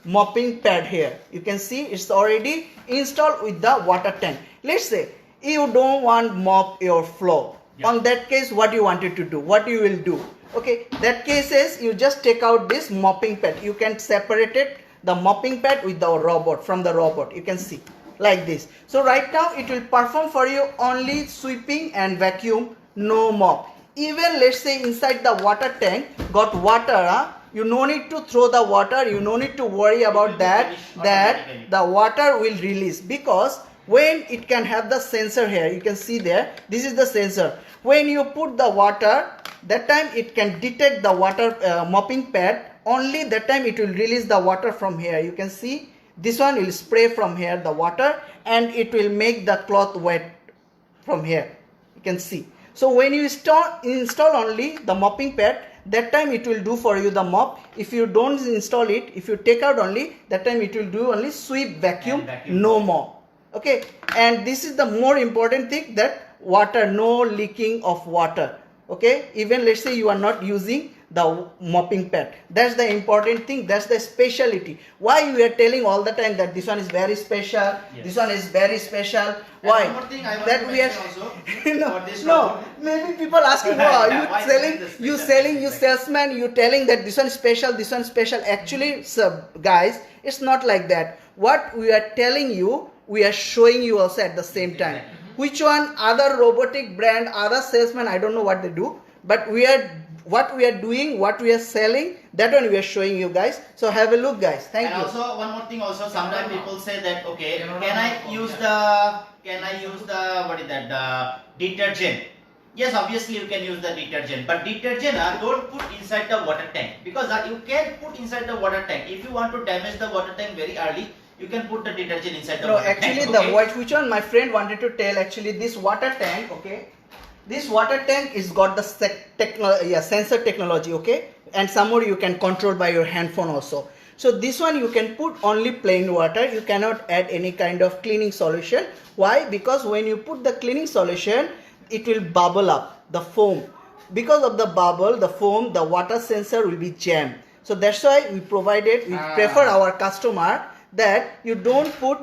mopping pad here. You can see it's already installed with the water tank. Let's say you don't want mop your floor. Yeah. On that case, what you wanted to do, what you will do? Okay, that case is you just take out this mopping pad. You can separate it, the mopping pad with the robot, from the robot. You can see like this. So right now it will perform for you only sweeping and vacuum, no mop. Even let's say inside the water tank got water, you no need to throw the water, you no need to worry about that the water will release, because when it can have the sensor here, you can see there, this is the sensor. When you put the water, that time it can detect the water mopping pad, only that time it will release the water from here. You can see this one will spray from here the water, and it will make the cloth wet from here. You can see. So when you install only the mopping pad, that time it will do for you the mop. If you don't install it, if you take out only, that time it will do only sweep, vacuum, no mop. Okay, and this is the more important thing, that water, no leaking of water. Okay, even let's say you are not using the mopping pad, that's the important thing, that's the speciality. Why we are telling all the time that this one is very special, this one is very special? Why? And one more thing I want That to we are mention also no, for this no, robot. maybe people asking, wow, Yeah, why you is selling, this you special? selling, you salesman, you telling that this one is special, this one is special. Actually, sir, guys, it's not like that. What we are telling you, we are showing you also at the same time. Which one, other robotic brand, other salesman, I don't know what they do, but what we are doing, what we are selling, that one we are showing you guys. So have a look, guys. Thank And you. also one more thing also, sometimes people say that, okay, No, no, can no, I no, use yeah. the what is that, the detergent? Yes, obviously you can use the detergent, but detergent don't put inside the water tank, because you can put inside the water tank. If you want to damage the water tank very early, you can put the detergent inside the No, water actually tank. the Okay? which one my friend wanted to tell, actually this water tank, okay, this water tank is got the sensor technology, okay, and some more you can control by your handphone also. So this one you can put only plain water, you cannot add any kind of cleaning solution. Why? Because when you put the cleaning solution, it will bubble up, the foam. Because of the bubble, the foam, the water sensor will be jammed. So that's why we prefer our customer that you don't put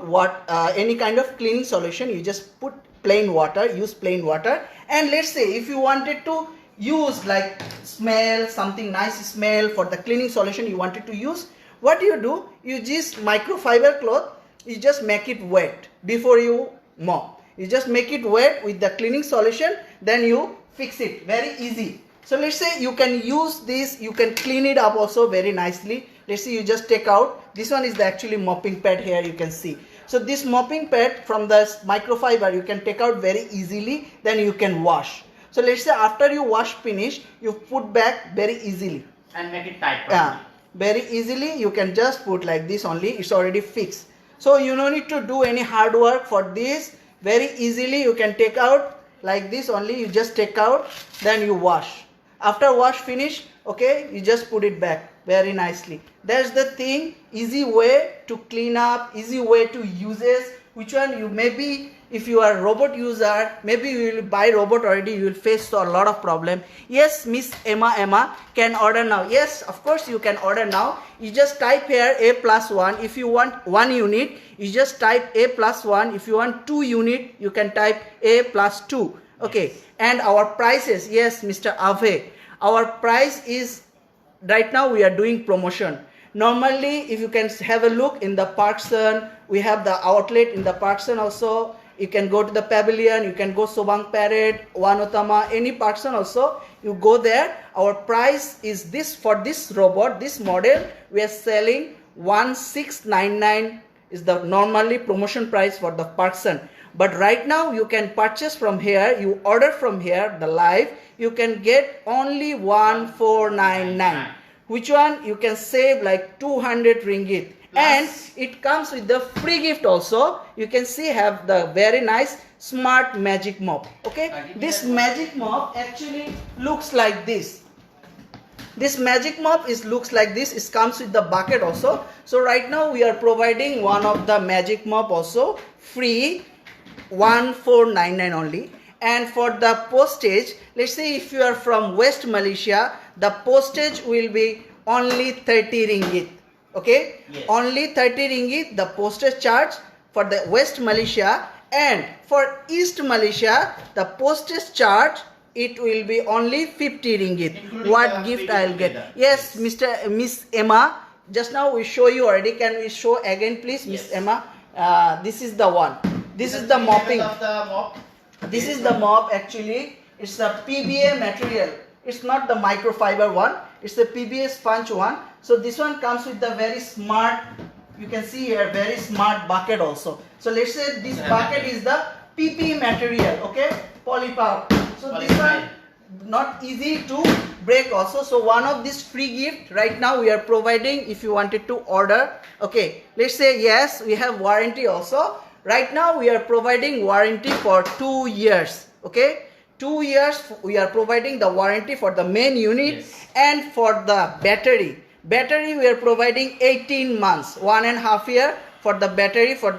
any kind of cleaning solution, you just put plain water, use plain water. And let's say if you wanted to use like smell, something nice smell for the cleaning solution you wanted to use, what you do, you just microfiber cloth, you just make it wet before you mop. You just make it wet with the cleaning solution, then you fix it, very easy. So let's say you can use this, you can clean it up also very nicely. Let's say you just take out, this one is the actually mopping pad here, you can see. So this mopping pad from the microfiber you can take out very easily, then you can wash. So let's say after you wash finish, you put back very easily. And make it tight. Yeah, very easily you can just put like this only, it's already fixed. So you don't need to do any hard work for this, very easily you can take out like this only, you just take out, then you wash. After wash finish, okay, you just put it back very nicely. That's the thing, easy way to clean up, easy way to use it. Which one you maybe, if you are a robot user, maybe you will buy robot already, you will face a lot of problem. Yes, Miss Emma can order now. Yes, of course you can order now. You just type here A+1. If you want 1 unit, you just type A+1. If you want 2 unit, you can type A+2. Okay, yes. And our prices, yes, Mr. Ave, our price is, right now we are doing promotion. Normally, if you can have a look in the Parkson, we have the outlet in the Parkson also. You can go to the Pavilion, you can go Sobang Parade, Wanotama, any Parkson also. You go there. Our price is this, for this robot, this model, we are selling 1699 is the normally promotion price for the Parkson. But right now you can purchase from here, you order from here, the live, you can get only 1499. Which one you can save like 200 ringgit. And Plus- it comes with the free gift also. You can see have the very nice smart magic mop. Okay, Give me this that one. magic mop actually looks like this. This magic mop looks like this. It comes with the bucket also. So right now we are providing one of the magic mop also free, 1499 only. And for the postage, let's say if you are from West Malaysia, the postage will be only 30 ringgit. Okay, Yes. only 30 ringgit the postage charge for the West Malaysia. And for East Malaysia, the postage charge it will be only 50 ringgit. Including What the gift free I'll gift get? together. Yes, Miss Emma. Just now we show you already. Can we show again, please, Miss Yes. Emma? This is the one. This is the three mopping. level of the mop. This is the mop actually. It's a PBA material. It's not the microfiber one. It's the PBA sponge one. So this one comes with the very smart. You can see here very smart bucket also. So let's say this bucket is the PP material. Okay, polypropylene. So this one not easy to break also. So one of this free gift right now we are providing if you wanted to order. Okay, let's say yes, we have warranty also. Right now we are providing warranty for 2 years. Okay, 2 years we are providing the warranty for the main unit. Yes. And for the battery we are providing 18 months, 1.5 year for the battery, for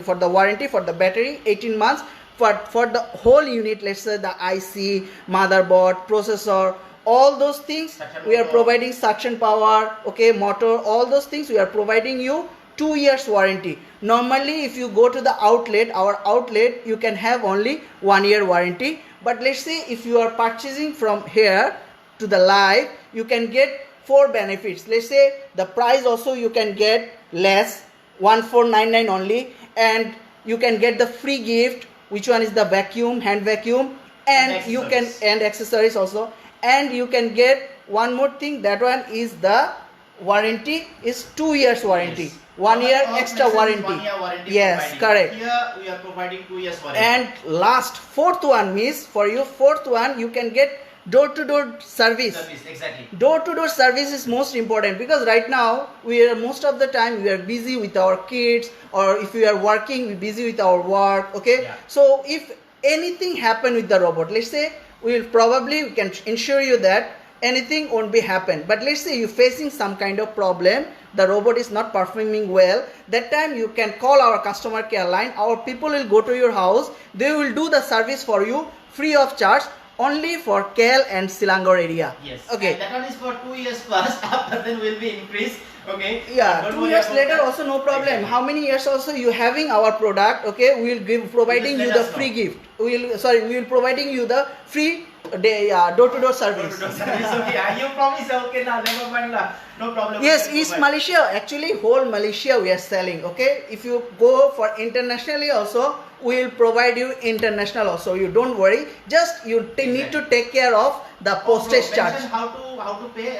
for the warranty for the battery, 18 months. For the whole unit, let's say the IC, motherboard, processor, all those things Suction we are motor. providing, suction power, okay, motor, all those things we are providing you 2 years warranty. Normally if you go to the outlet, our outlet, you can have only 1 year warranty. But let's say if you are purchasing from here to the live, you can get 4 benefits. Let's say the price also you can get less, 1499 only, and you can get the free gift, which one is the vacuum, hand vacuum, and And you can, accessories. and accessories also, and you can get one more thing, that one is the warranty is 2 years warranty. Yes. 1 year All extra places warranty. 1 year warranty Yes, providing. correct. Here we are providing 2 years warranty. And last, fourth one means for you, fourth one you can get door-to-door service. Service, exactly. Door-to-door service is most important because right now we are most of the time we are busy with our kids, or if we are working we're busy with our work. Okay, Yeah. so if anything happen with the robot, let's say we can ensure you that anything won't be happen. But let's say you're facing some kind of problem, the robot is not performing well, that time you can call our customer care line. Our people will go to your house, they will do the service for you free of charge, only for KL and Selangor area. Yes. Okay. And that one is for 2 years first. After then will be increased. Okay. Yeah, Don't 2 worry years about later that. also no problem. Exactly. How many years also you having our product? Okay, we will give providing Just you let the us free know. gift. We will providing you the free door-to-door service. Service, okay. You promise, okay, nah, never mind lah. No problem. Yes, We can East provide. Malaysia, actually whole Malaysia we are selling. Okay, if you go for internationally also, we will provide you international also. You don't worry. Just you need to take care of the postage Bro, charge. mention how to pay.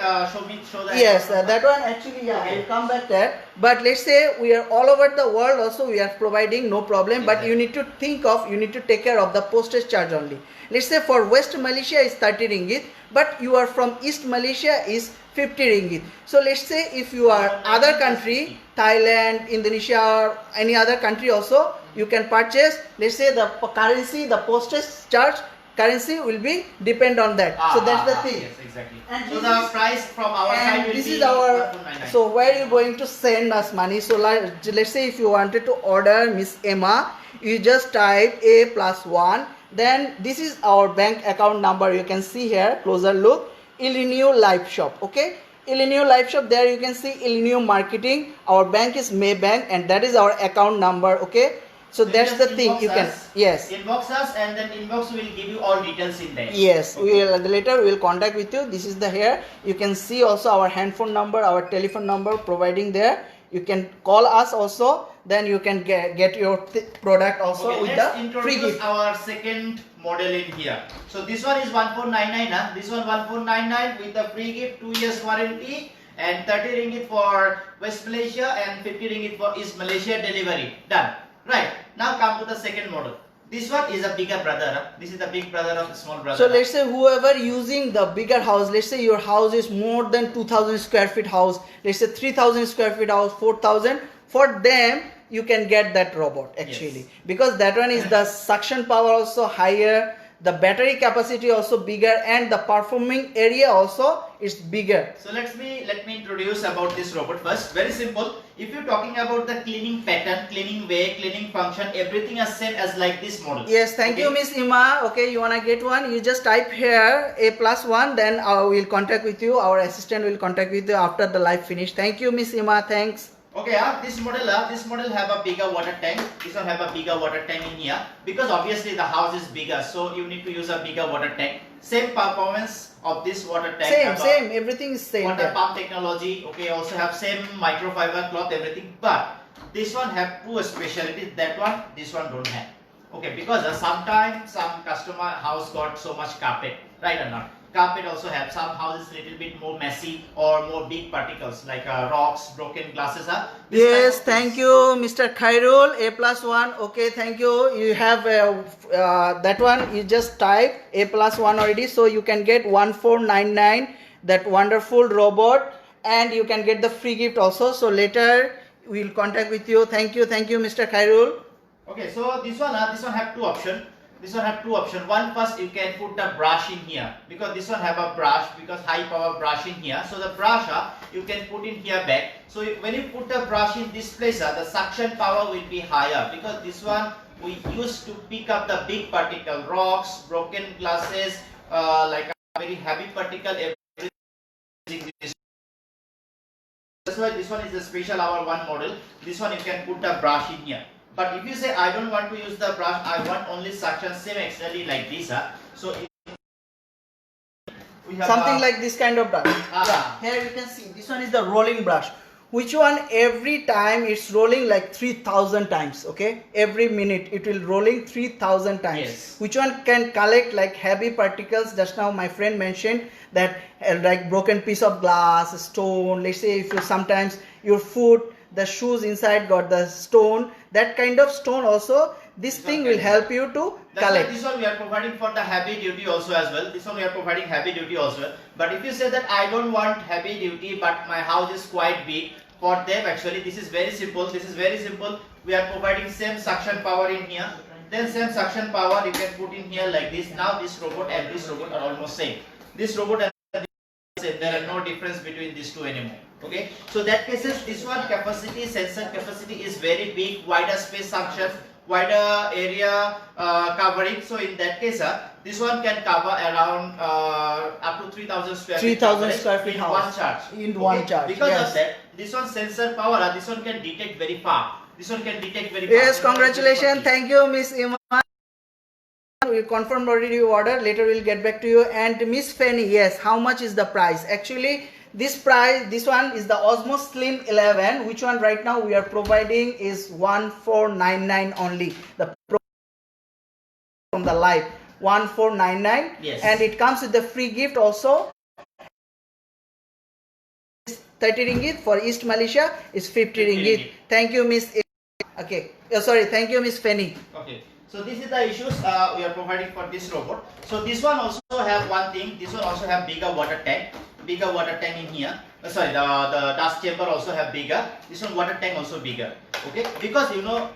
Show that. Yes, that one actually, yeah, I will come back there. But let's say we are all over the world also, we are providing, no problem. But you need to you need to take care of the postage charge only. Let's say for West Malaysia is 30 ringgit, but you are from East Malaysia is 50 ringgit. So let's say if you are other country, Thailand, Indonesia, or any other country also, you can purchase. Let's say the currency, the postage charge currency will be depend on that. So that's the thing. Yes, exactly. And So this the is- price from our side And will this be is our, 1499. so where you going to send us money? So like, let's say if you wanted to order Miss Emma, you just type A+1, then this is our bank account number. You can see here, closer look, Illiniu Live Shop. Okay, Illiniu Live Shop, there you can see Illiniu Marketing. Our bank is Maybank, and that is our account number. Okay, so You that's just the thing. inbox You can, us. yes. Inbox us, and then inbox will give you all details in there. Yes, Okay. we will later we will contact with you. This is the here. You can see also our handphone number, our telephone number providing there. You can call us also. Then you can get your product also Okay, with let's the free introduce gift. our second model in here. So this one is 1499, huh? This one 1499 with the free gift, 2 years warranty, and 30 ringgit for West Malaysia and 50 ringgit for East Malaysia delivery. Done. Right. Now come to the second model. This one is a bigger brother. This is the big brother of the small brother. So let's say whoever using the bigger house, let's say your house is more than 2000 square feet house, let's say 3000 square feet house, 4000, for them you can get that robot actually. Yes. Because that one is the suction power also higher, the battery capacity also bigger, and the performing area also is bigger. So let me introduce about this robot first. Very simple. If you're talking about the cleaning pattern, cleaning way, cleaning function, everything is same as like this model. Yes, thank you, Miss Ima. Okay, you wanna get one? You just type here A+1, then we'll contact with you. Our assistant will contact with you after the live finish. Thank you, Miss Ima. Thanks. Okay, this model have a bigger water tank. This one have a bigger water tank in here because obviously the house is bigger, so you need to use a bigger water tank. Same performance of this water tank. Same. Everything is same. Water there. pump technology. Okay, also have same microfiber cloth, everything. But this one have two specialties. That one, this one don't have. Okay, because sometimes some customer house got so much carpet, right or not? Carpet also have some houses little bit more messy or more big particles like rocks, broken glasses. Yes, thank you, Mr. Khairul. A+1. Okay, thank you. You have that one. You just type A+1 already, so you can get 1499. That wonderful robot, and you can get the free gift also. So later we'll contact with you. Thank you, Mr. Khairul. Okay, so this one have two options. This one have two options. One, first you can put the brush in here because this one have a brush because high power brush in here. So the brush you can put in here back. So when you put the brush in this place, the suction power will be higher because this one we used to pick up the big particle, rocks, broken glasses, like a very heavy particle. Everything. That's why this one is a special our one model. This one you can put the brush in here. But if you say I don't want to use the brush, I want only suction, same exactly like this. So we have Something like this kind of brush. Here you can see this one is the rolling brush. Which one every time it's rolling like 3000 times. Okay, every minute it will rolling 3000 times. Yes. Which one can collect like heavy particles? Just now my friend mentioned that like broken piece of glass, stone. Let's say if you sometimes your foot, the shoes inside got the stone, that kind of stone also this thing will help you to collect. This one we are providing for the heavy duty also as well. This one we are providing heavy duty also. But if you say that I don't want heavy duty but my house is quite big, for them actually this is very simple. We are providing same suction power in here. Then same suction power you can put in here like this. Now this robot and this robot are almost same. This robot and there are no difference between these two anymore. Okay, so that cases this one capacity, sensor capacity is very big, wider space suction, wider area covering. So in that case this one can cover around up to 3000 square feet 3000 square feet in house. one charge. In one charge, Because yes. of that, this one sensor power, this one can detect very far. Yes, congratulations. Thank you, Miss Ima. We confirmed already your order. Later we'll get back to you. And Miss Fanny, yes, how much is the price? Actually, this one is the Osmo Slim 11. Which one right now we are providing is 1499 only. The from the live 1499. Yes. And it comes with the free gift also. 30 ringgit for East Malaysia is 50 ringgit. Thank you, Miss. Okay. Sorry. Thank you, Miss Fanny. Okay. So this is the issues we are providing for this robot. So this one also have one thing. This one also have bigger water tank in here. Sorry, the dust chamber also have bigger. This one water tank also bigger. Okay, because you know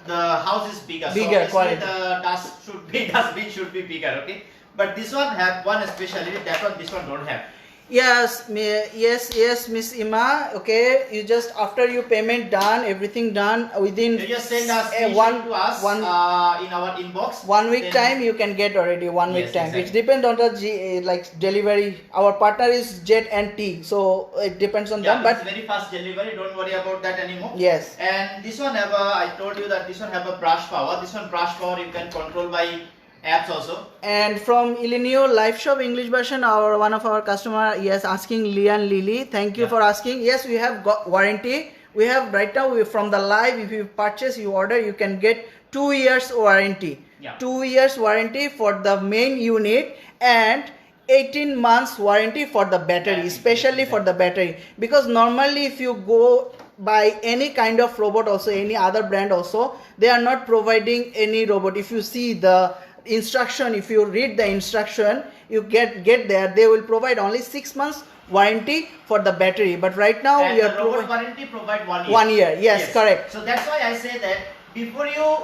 the house is bigger. Bigger so quality. The dustbin should be bigger. Okay, but this one have one specialty. This one don't have. Yes, Miss Ima. Okay, you just after your payment done, everything done within You just send us one to us one in our inbox. 1 week Then- time you can get already 1 week Yes, time. exactly. It depends on the like delivery. Our partner is Jet and T, so it depends on them. Yeah, But it's very fast delivery. Don't worry about that anymore. yes, And this one have I told you that this one have a brush power. This one brush power you can control by apps also. and from Illinois Live Shop English version, one of our customer asking Lian Lily. Thank you Yeah. for asking. Yes, we have got warranty. We have right now from the live. If you purchase, you order, you can get 2 years warranty. Yeah. 2 years warranty for the main unit and 18 months warranty for the battery, Battery, especially yes, for the battery. Because normally if you go by any kind of robot also, any other brand also, they are not providing any robot. If you see the instruction, if you read the instruction, you get there, they will provide only 6 months warranty for the battery. But right now And we are the robot providing warranty provide 1 year. 1 year. Yes, correct. So that's why I say that before you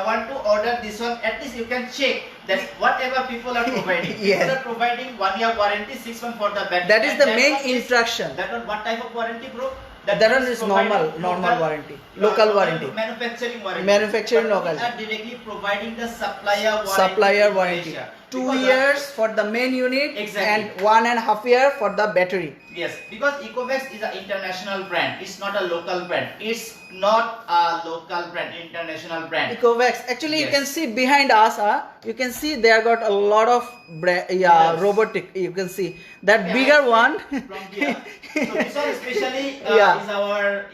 want to order this one, at least you can check that whatever people are providing. Yes. People are providing 1 year warranty, 6 months for the battery. That is And the that main one is- instruction. That one, what type of warranty, bro? That one is providing normal warranty, local warranty. Manufacturing warranty. Manufacturing But we local. are directly providing the supplier warranty. Supplier to warranty. Malaysia. 2 Because, years for the main unit Exactly. and 1.5 year for the battery. Yes, because Ecovacs is an international brand. It's not a local brand. It's not a local brand, international brand. Ecovacs. Actually, you Yes. can see behind us, you can see they got a lot of Yes. robotic. You can see that Okay, bigger I one. From here. So this one especially Yeah. is our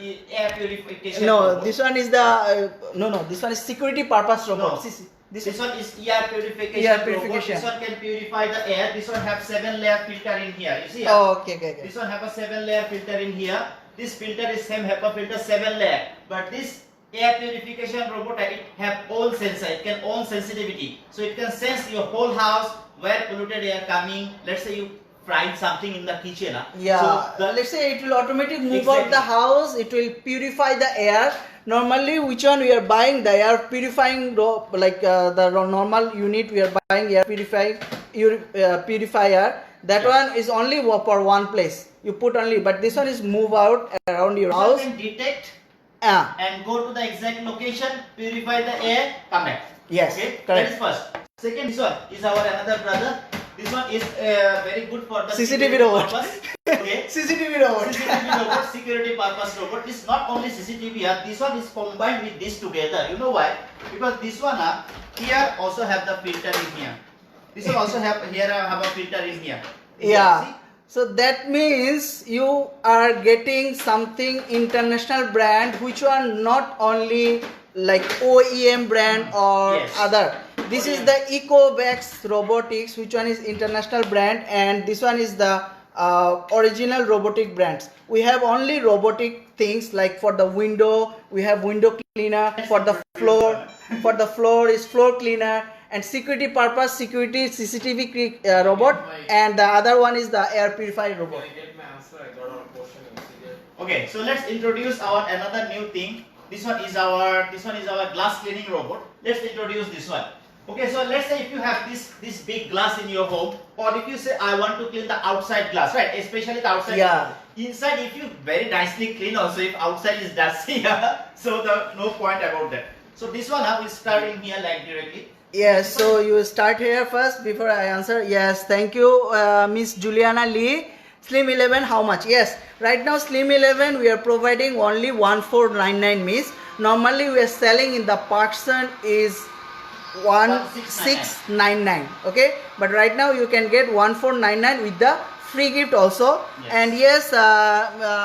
air purification. No, robot. this one is the no. This one is security purpose robot. No. See, This one is air purification. Air robot. purification. This one can purify the air. This one have 7-layer filter in here. You see? Oh, okay. This one have a 7-layer filter in here. This filter is same HEPA filter 7-layer. But this air purification robot, it have all sensor. It can own sensitivity. So it can sense your whole house where polluted air coming. Let's say you fried something in the kitchen. Yeah. So the, Let's say it will automatically move out Exactly. the house. It will purify the air. Normally, which one we are buying? The air purifying the normal unit we are buying air purifier. That Yeah. one is only for one place. You put only, but this one is move out around your this one house. can detect Ah, and go to the exact location, purify the air, come back. Yes, Okay, correct. that is first. Second, this one is our another brother. This one is very good for the CCTV security robot. purpose. Okay. CCTV robot. CCTV robot, security purpose robot. This is not only CCTV, this one is combined with this together. You know why? Because this one here also have the filter in here. This one also have have a filter in here. Yeah. See? So that means you are getting something international brand, which are not only like OEM brand or Yes. other. This is OEM. the Ecovacs Robotics, which one is international brand, and this one is the original robotic brands. We have only robotic things like for the window, we have window cleaner, for the floor is floor cleaner, and security purpose security CCTV robot, and the other one is the air purifier robot. Can I get my answer? I got a question in CJ. Okay, so let's introduce our another new thing. This one is our glass cleaning robot. Let's introduce this one. Okay, so let's say if you have this big glass in your home, or if you say I want to clean the outside glass, right? Especially the outside. Yeah. Inside, if you very nicely clean also, if outside is dusty, so the no point about that. So this one will start in here like directly. Yes, so you start here first before I answer. Yes, thank you, Miss Juliana Lee. Slim 11, how much? Yes, right now Slim 11 we are providing only 1499 Miss. Normally we are selling in the Parkson is 1699. Okay, but right now you can get 1499 with the free gift also. Yes. And yes,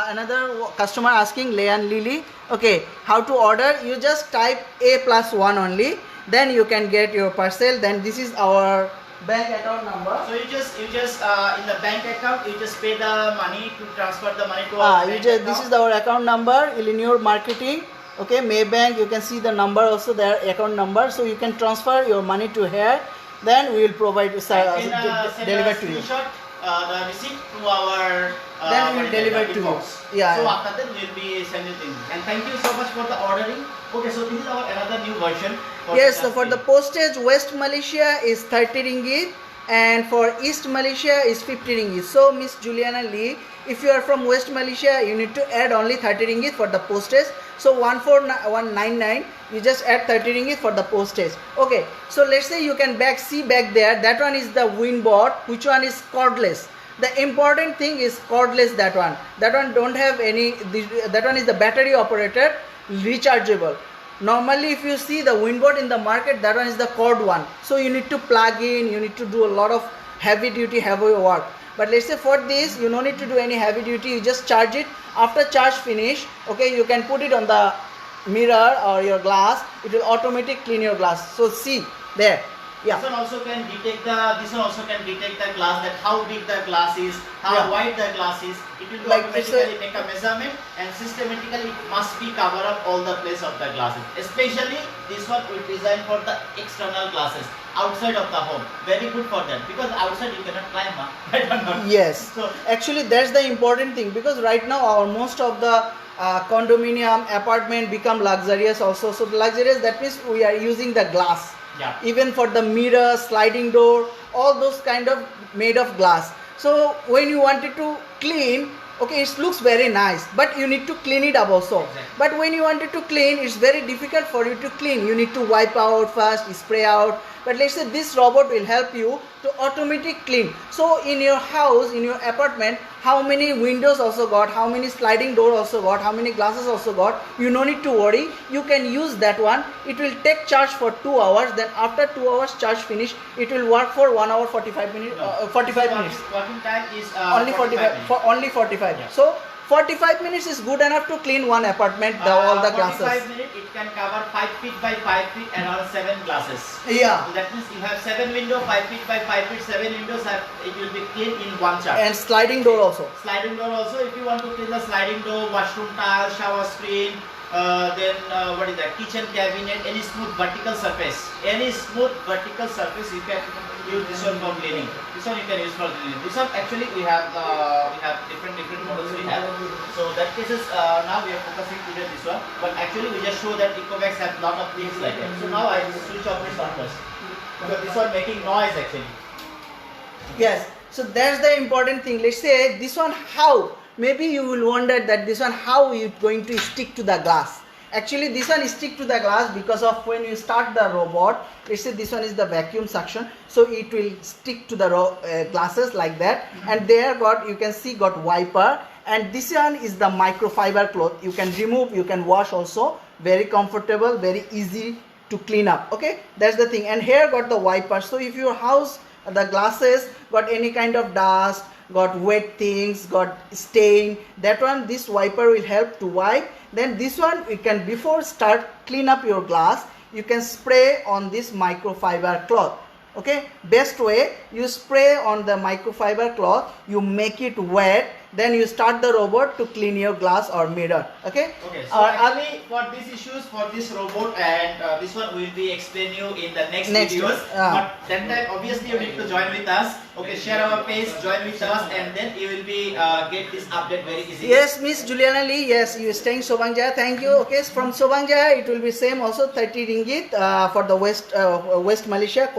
another customer asking Leanne Lily. Okay, how to order? You just type A+1 only. Then you can get your parcel. Then this is our bank account number. So you just in the bank account, you just pay the money to transfer the money to our bank This account. is our account number, Illinois Marketing. Okay, Maybank. You can see the number also there, account number. So you can transfer your money to here. Then we will provide Send deliver a to you. screenshot, the receipt to our Then we will deliver to you. inbox. Yeah. So after that we will be sending things. And thank you so much for the ordering. Okay, so this is our another new version. Yes, so for the postage, West Malaysia is 30 ringgit and for East Malaysia is 50 ringgit. So Miss Juliana Lee, if you are from West Malaysia, you need to add only 30 ringgit for the postage. So 14199, you just add 30 ringgit for the postage. Okay, so let's say you can see back there, that one is the Winbot, which one is cordless. The important thing is cordless, that one don't have any, that one is the battery operated, rechargeable. Normally if you see the Winbot in the market, that one is the cord one, so you need to plug in, you need to do a lot of heavy work. But let's say for this you no need to do any heavy duty, you just charge it. After charge finish, okay, you can put it on the mirror or your glass, it will automatically clean your glass. So see there, Yeah. This one also can detect the glass, that how big the glass is, how Yeah. wide the glass is. It will Like it's automatically make a measurement, and systematically it must be cover up all the place of the glasses. Especially this one we design for the external glasses outside of the home. Very good for that, because outside you cannot climb. I don't know. Yes. So Actually, that's the important thing, because right now our most of the condominium apartment become luxurious also. So the luxurious, that means we are using the glass. yeah. Even for the mirror, sliding door, all those kind of made of glass. So when you wanted to clean, okay, it looks very nice, but you need to clean it up also. Exactly. But when you wanted to clean, it's very difficult for you to clean. You need to wipe out first, spray out. But let's say this robot will help you to automatically clean. So in your house, in your apartment, how many windows also got, how many sliding door also got, how many glasses also got, you no need to worry. You can use that one. It will take charge for 2 hours. Then after 2 hours charge finish, it will work for 1 hour 45 minutes. 45 minutes. Working time is Only 45 minutes. for only 45. Yeah. So 45 minutes is good enough to clean one apartment, all the glasses. 45 minutes, it can cover 5 feet by 5 feet and around 7 glasses. Yeah. So that means you have 7 windows, 5 feet by 5 feet, 7 windows, it will be clean in one charge. And sliding door also. Sliding door also, if you want to clean the sliding door, washroom tile, shower screen, then what is that, kitchen cabinet, any smooth vertical surface. Any smooth vertical surface you can use this one for cleaning. This one you can use for cleaning. This one actually we have different models we have. So that cases now we are focusing today this one. But actually we just show that Ecovacs have lot of things like that. So now I switch off this one first. Because this one making noise actually. Yes. So that's the important thing. Let's say this one how. Maybe you will wonder that this one how you going to stick to the glass. Actually this one is stick to the glass because of when you start the robot. Let's say this one is the vacuum suction, so it will stick to the glasses like that. And there got, you can see got wiper, and this one is the microfiber cloth. You can remove, you can wash also. Very comfortable, very easy to clean up. Okay, that's the thing. And here got the wiper. So if your house, the glasses got any kind of dust, got wet things, got stain, that one, this wiper will help to wipe. Then this one you can, before start clean up your glass, you can spray on this microfiber cloth. Okay, best way, you spray on the microfiber cloth, you make it wet, then you start the robot to clean your glass or mirror. Okay, Okay, so actually for these issues, for this robot and this one we will be explaining you in the next videos. But that time obviously you need to join with us. Okay, share our page, join with us, and then you will be get this update very easily. Yes, Miss Juliana Lee, yes, you are staying Sobangjaya, thank you. Okay, from Sobangjaya it will be same also 30 ringgit for the West Malaysia.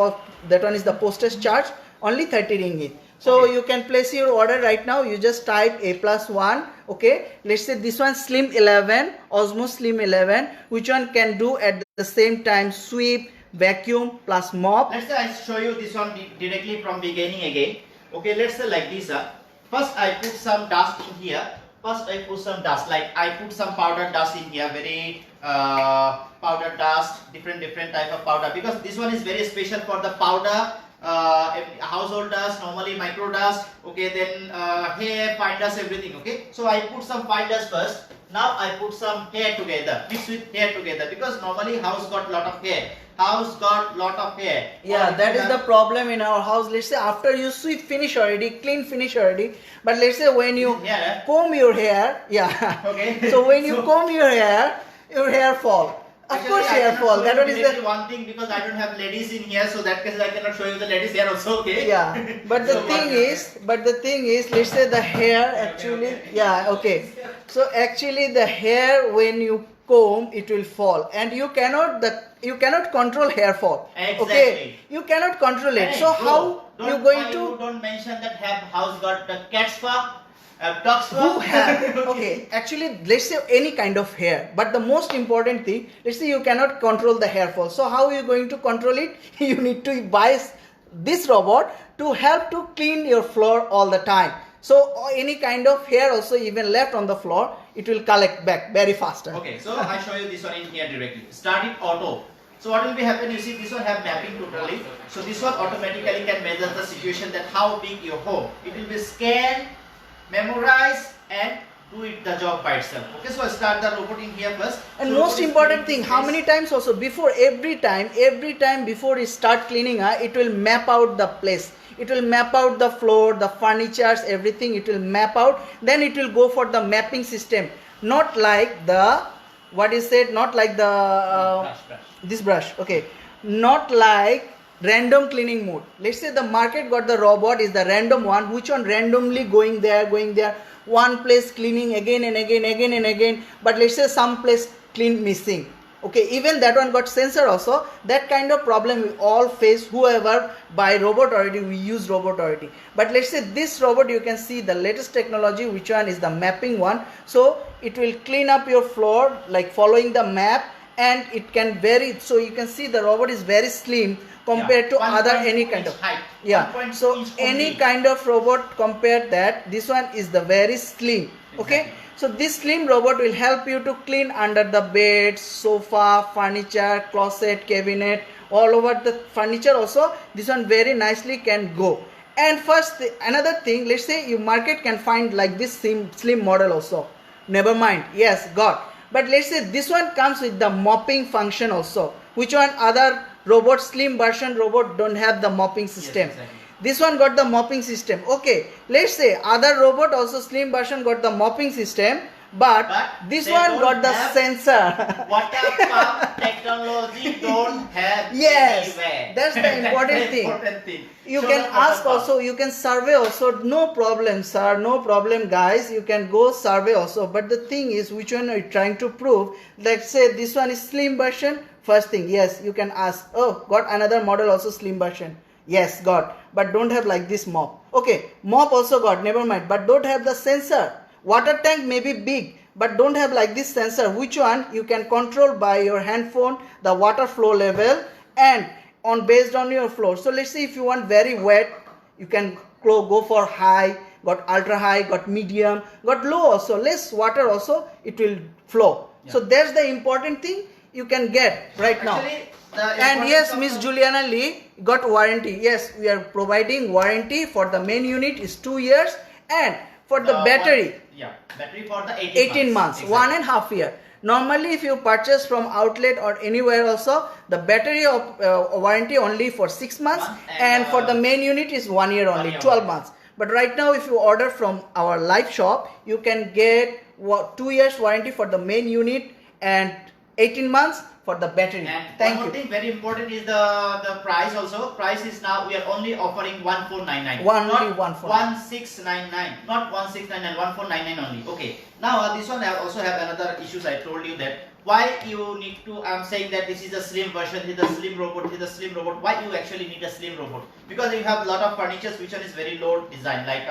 That one is the postage charge, only 30 ringgit. So Okay. you can place your order right now. You just type A+1. Okay, let's say this one Slim 11, Osmo Slim 11. Which one can do at the same time sweep, vacuum plus mop? Let's say I show you this one directly from beginning again. Okay, let's say like this. First I put some dust in here. First I put some dust, like I put some powder dust in here, very powder dust, different type of powder, because this one is very special for the powder, household dust, normally micro dust. Okay, then hair, fine dust, everything. Okay, so I put some fine dust first. Now I put some hair together, mix with hair together, because normally house got lot of hair. House got lot of hair. Yeah, Or that you is have- the problem in our house. Let's say after you sweep finish already, clean finish already, but let's say when you Yeah. comb your hair, yeah. Okay. So when you So- comb your hair fall. Of Actually, course I hair cannot fall. show That you one is directly the, one thing, because I don't have ladies in here, so that case I cannot show you the ladies hair also. Okay. yeah. But the So thing is, let's say the hair actually, yeah, okay. So actually the hair, when you comb, it will fall, and you cannot control hair fall. Exactly. Okay, you cannot control it. Hey, So bro, how don't- you going why to? you don't mention that have house got the cat's fur, dog's fur. Who have, okay, actually let's say any kind of hair, but the most important thing, let's say you cannot control the hair fall. So how are you going to control it? You need to buy this robot to help to clean your floor all the time. So any kind of hair also even left on the floor, it will collect back very faster. Okay, so I show you this one in here directly. Start it auto. So what will be happen? You see this one have mapping totally. So this one automatically can measure the situation that how big your home. It will be scan, memorize, and do it the job by itself. Okay, so I start the robot in here first. And So most robot is important cleaning thing, how this many times also before every time before you start cleaning, it will map out the place. It will map out the floor, the furnitures, everything. It will map out. Then it will go for the mapping system. Not like the what is it? Not like the brush. this brush. Okay, not like random cleaning mode. Let's say the market got the robot is the random one, which one randomly going there, one place cleaning again and again. But let's say some place clean missing. Okay, even that one got sensor also. That kind of problem we all face. Whoever buy robot already, we use robot already. But let's say this robot, you can see the latest technology, which one is the mapping one. So it will clean up your floor like following the map, and it can vary. So you can see the robot is very slim compared to other any kind of height. yeah. So any kind of robot compared that, this one is the very slim. Okay. Exactly. So this slim robot will help you to clean under the bed, sofa, furniture, closet, cabinet, all over the furniture also. This one very nicely can go. And first, another thing, let's say you market can find like this slim model also. Never mind. Yes, got. But let's say this one comes with the mopping function also. Which one other robot, slim version robot don't have the mopping system. Yes, exactly. This one got the mopping system. Okay, let's say other robot also slim version got the mopping system, but this they one don't got the have sensor. Water pump technology don't have Yes, anywhere. that's the important thing. Important thing. You So can the ask water pump. also, you can survey also, no problem sir, no problem guys, you can go survey also. But the thing is, which one are you trying to prove? Let's say this one is slim version. First thing, yes, you can ask, oh, got another model also slim version. Yes, got, but don't have like this mop. Okay, mop also got, never mind, but don't have the sensor. Water tank may be big, but don't have like this sensor. Which one you can control by your handphone, the water flow level, and on based on your floor. So let's say if you want very wet, you can go for high, got ultra high, got medium, got low also, less water also, it will flow. Yeah. So that's the important thing you can get right now. Actually, the And importance yes, of Miss the- Juliana Lee got warranty. Yes, we are providing warranty for the main unit is 2 years, and for the battery battery for the 18 months, Exactly. 1.5 year. Normally, if you purchase from outlet or anywhere also, the battery of warranty only for 6 months, and for the main unit is 1 year only, 1 year 12 only. months. But right now, if you order from our live shop, you can get 2 years warranty for the main unit and 18 months for the battery. And Thank one more you. thing very important is the price also. Price is now we are only offering 1499. Only not 1699. Not 1699, 1499 only. Okay. Now this one I also have another issues. I told you that why you need to. I'm saying that this is a slim version. This is a slim robot. This is a slim robot. Why you actually need a slim robot? Because you have a lot of furniture which one is very low design, like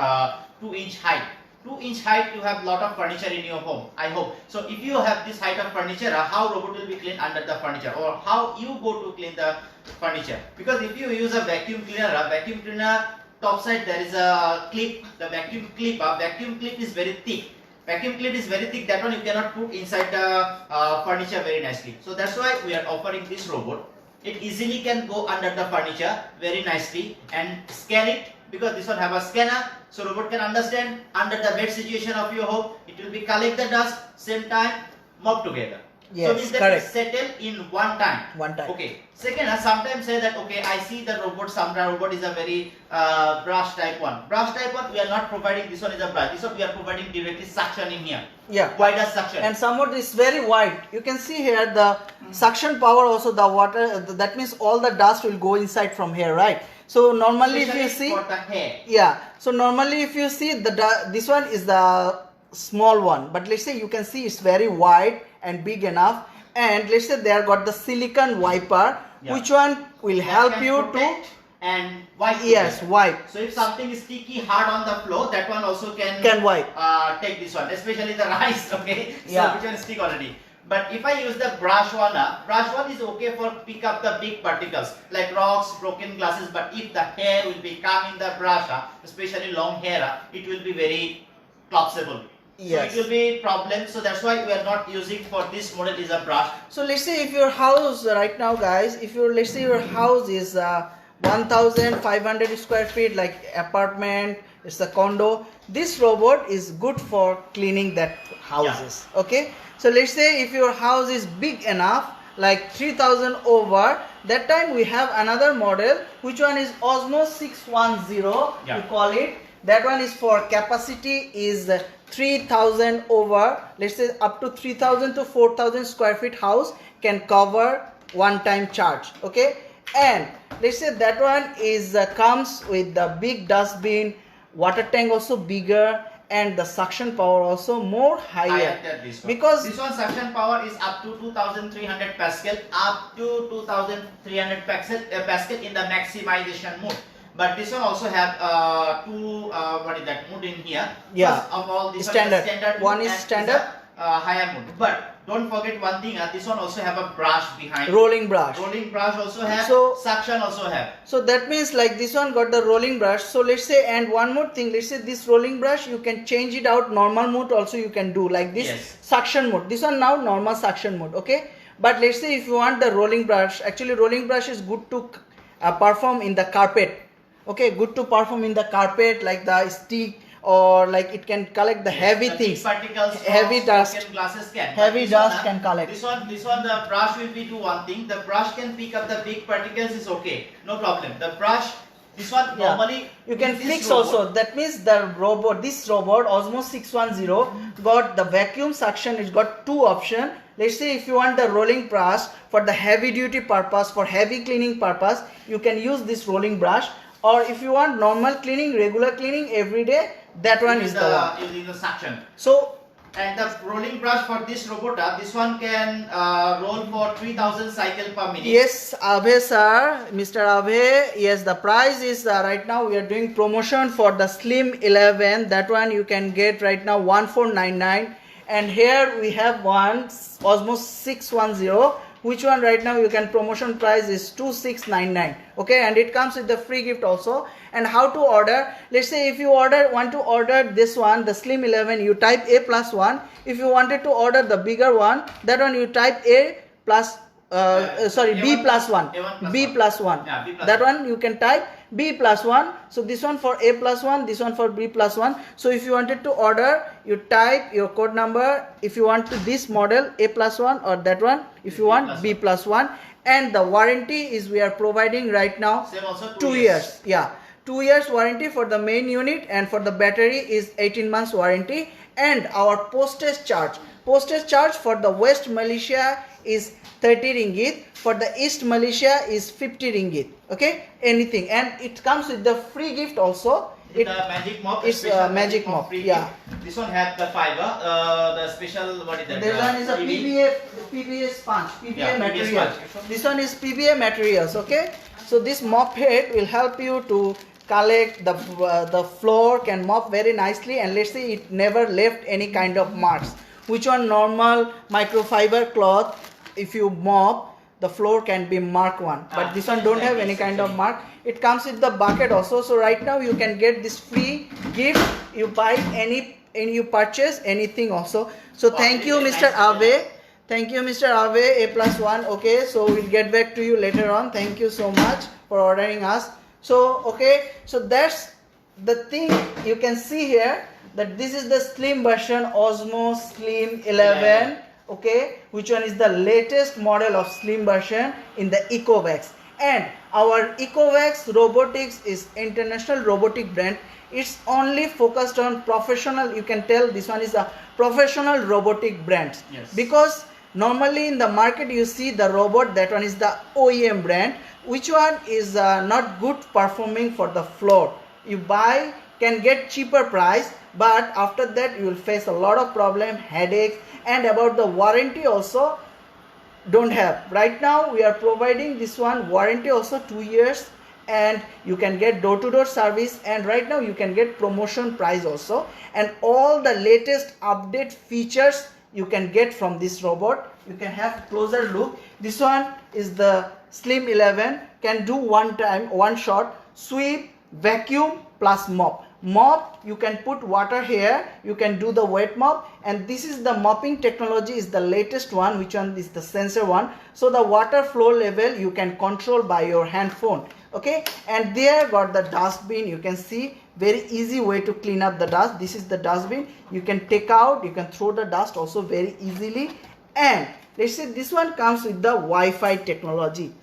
2-inch height. 2-inch height, you have lot of furniture in your home, I hope. So if you have this height of furniture, how robot will be cleaned under the furniture, or how you go to clean the furniture? Because if you use a vacuum cleaner top side there is a clip, the vacuum clip is very thick. Vacuum clip is very thick, that one you cannot put inside the furniture very nicely. So that's why we are offering this robot. It easily can go under the furniture very nicely and scan it, because this one have a scanner, so robot can understand under the bed situation of your home. It will be collect the dust, same time mop together. Yes, so means that correct. it's settled in one time. One time. Okay. Second, sometimes say that okay, I see the robot. Sometimes robot is a very brush type one. Brush type one, we are not providing. This one is a brush. This one we are providing directly suction in here. Yeah. Wider suction. And somewhat is very wide. You can see here the suction power also, the water, that means all the dust will go inside from here, right? So normally if you Especially see, for the hair. yeah, so normally if you see this one is the small one, but let's say you can see it's very wide and big enough, and let's say they are got the silicone wiper, Yeah. which one will That help can you protect to, and wipe. yes, together. wipe, So if something is sticky hard on the floor, that one also can wipe. take this one, especially the rice. Okay, so Yeah. which one stick already. But if I use the brush one is okay for pick up the big particles like rocks, broken glasses. But if the hair will be come in the brush, especially long hair, it will be very collapsible. Yes. So it will be problem. So that's why we are not using for this model is a brush. So let's say if your house right now, guys, if your let's say your house is 1500 square feet, like apartment, it's a condo. This robot is good for cleaning that houses. Okay, so let's say if your house is big enough, like 3000 over, that time we have another model, which one is Osmo 610, Yeah. we call it. That one is for capacity is 3000 over, let's say up to 3000 to 4000 square feet house can cover one time charge. Okay, and let's say that one is comes with the big dustbin, water tank also bigger, and the suction power also more higher, than this one. because This one suction power is up to 2300 Pascal, up to 2300 Pascal in the maximization mode. But this one also have two what is that mode in here? Yeah. First of all, this Standard. one is standard. One mode is and standard. Higher mode. But don't forget one thing. This one also have a brush behind. rolling brush. Rolling brush also have. So- suction also have. So that means like this one got the rolling brush. So let's say, and one more thing, let's say this rolling brush you can change it out, normal mode also you can do, like this. Yes. Suction mode. This one now normal suction mode. Okay, but let's say if you want the rolling brush, actually rolling brush is good to perform in the carpet. Okay, good to perform in the carpet, like the stick, or like it can collect the heavy The things. big particles, Heavy rocks, dust. broken glasses can. But Heavy this dust one, can collect. This one, the brush will be do one thing. The brush can pick up the big particles. Is okay, no problem. The brush, this one Yeah. normally You can with this fix robot- also. That means the robot, this robot Osmo 610 got the vacuum suction. It's got two options. Let's say if you want the rolling brush for the heavy duty purpose, for heavy cleaning purpose, you can use this rolling brush. Or if you want normal cleaning, regular cleaning every day, that one is the one. using the suction. So And the rolling brush for this robot, this one can roll for 3000 cycle per minute. yes, Abhay sir, Mr. Abhay, yes, the price is right now we are doing promotion for the Slim 11. That one you can get right now 1499. And here we have one Osmo 610, which one right now you can promotion price is 2699. Okay, and it comes with the free gift also. And how to order? Let's say if you want to order this one, the Slim 11, you type A+1. If you wanted to order the bigger one, that one you type A plus sorry, B plus 1. A1 B plus 1. Yeah, B plus That 1. one you can type B plus 1. So this one for A plus 1, this one for B plus 1. So if you wanted to order, you type your code number. If you want to this model A plus 1, or that one if you want B plus 1. And the warranty is we are providing right now Same also 2 years. Yeah, 2 years warranty for the main unit, and for the battery is 18 months warranty. And our postage charge for the West Malaysia is 30 ringgit, for the East Malaysia is 50 ringgit. Okay, anything, and it comes with the free gift also. The magic mop. it's special a magic mop, free yeah. gift. This one have the fiber. The special, what is that? This one is a PV. PBA sponge, PBA Yeah, PBA material. sponge. This one is PBA materials. Okay, so this mop head will help you to collect the floor, can mop very nicely, and let's say it never left any kind of marks. Which one normal microfiber cloth, if you mop, the floor can be mark one, but this one don't have any kind of mark. It comes with the bucket also. So right now you can get this free gift. You buy any you purchase anything also. So Wow, thank you, very Mr. nice. Abe. Thank you, Mr. Abe, A+1. Okay, so we'll get back to you later on. Thank you so much for ordering us. So okay, so that's the thing you can see here, that this is the slim version Osmo Slim 11. Okay, which one is the latest model of slim version in the Ecovacs. And our Ecovacs Robotics is international robotic brand. It's only focused on professional. You can tell this one is a professional robotic brand. Yes. Because normally in the market you see the robot, that one is the OEM brand, which one is not good performing for the floor. You buy, can get cheaper price, but after that you will face a lot of problem, headaches, and about the warranty also don't have. Right now we are providing this one warranty also 2 years, and you can get door-to-door service, and right now you can get promotion price also, and all the latest update features you can get from this robot. You can have closer look. This one is the Slim 11, can do one shot sweep, vacuum plus mop. mop, you can put water here, you can do the wet mop, and this is the mopping technology is the latest one, which one is the sensor one. So the water flow level you can control by your hand phone. Okay, and there got the dustbin. You can see very easy way to clean up the dust. This is the dustbin. You can take out, you can throw the dust also very easily. And let's say this one comes with the Wi-Fi technology.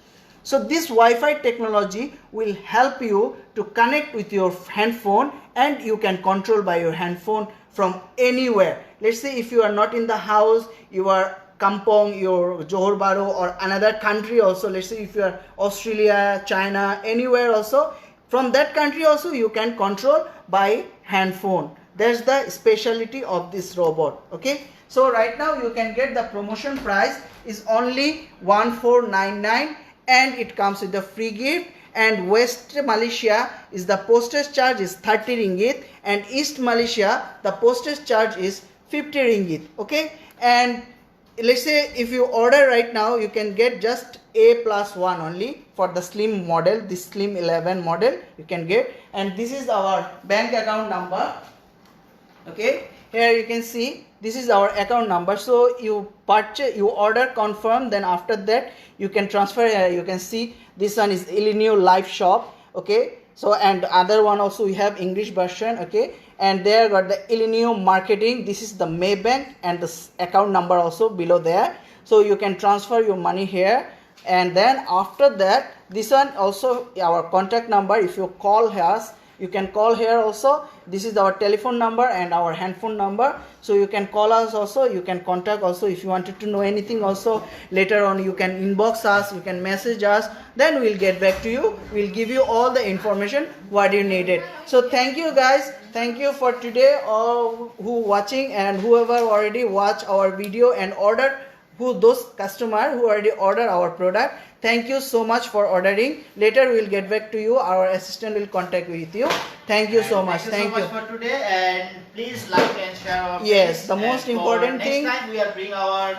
So this Wi-Fi technology will help you to connect with your handphone, and you can control by your handphone from anywhere. Let's say if you are not in the house, you are Kampong, your Johor Bahru, or another country also. Let's say if you are Australia, China, anywhere also, from that country also you can control by handphone. That's the specialty of this robot. Okay, so right now you can get the promotion price is only 1499, and it comes with the free gift. And West Malaysia is the postage charge is 30 ringgit, and East Malaysia the postage charge is 50 ringgit. Okay, and let's say if you order right now, you can get just A+1 only for the slim model, this slim 11 model you can get. And this is our bank account number. Okay, here you can see this is our account number. So you purchase, you order, confirm, then after that you can transfer. Here you can see this one is Illinois Live Shop. Okay, so and other one also we have English version. Okay, and there got the Illinois Marketing. This is the Maybank, and the account number also below there. So you can transfer your money here, and then after that this one also our contact number. If you call us, you can call here also. This is our telephone number and our handphone number. So you can call us also, you can contact also. If you wanted to know anything also later on, you can inbox us, you can message us, then we'll get back to you. We'll give you all the information what you needed. So thank you guys, thank you for today, all who watching, and whoever already watched our video and ordered, who those customer who already ordered our product. Thank you so much for ordering. Later we will get back to you. Our assistant will contact with you. Thank you so much. Thank you so much for today, and please like and share our Yes, page. the most important thing. Next time we are bring our,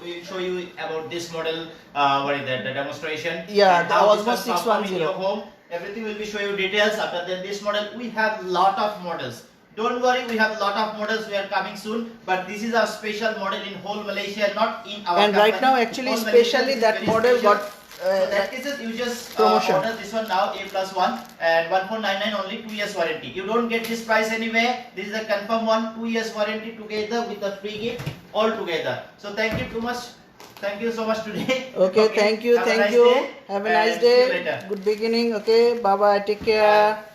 we will show you about this model. What is that? The demonstration. Yeah, and the how this Osmo will perform in 610. your home. Everything will be show you details. After then this model, we have lot of models. Don't worry, we have a lot of models. We are coming soon, but this is our special model in whole Malaysia, not in our. And company. right now, actually, Whole Malaysia, especially this is that very model special. got. So that cases you just promotion. order this one now, A+1, and 1499 only 2 years warranty. You don't get this price anywhere. This is a confirm one, 2 years warranty together with the free gift all together. So thank you too much. Thank you so much today. Okay, thank you, Have a thank nice you. day, Have a and nice see you day. later. Good beginning. Okay, bye bye. Take care.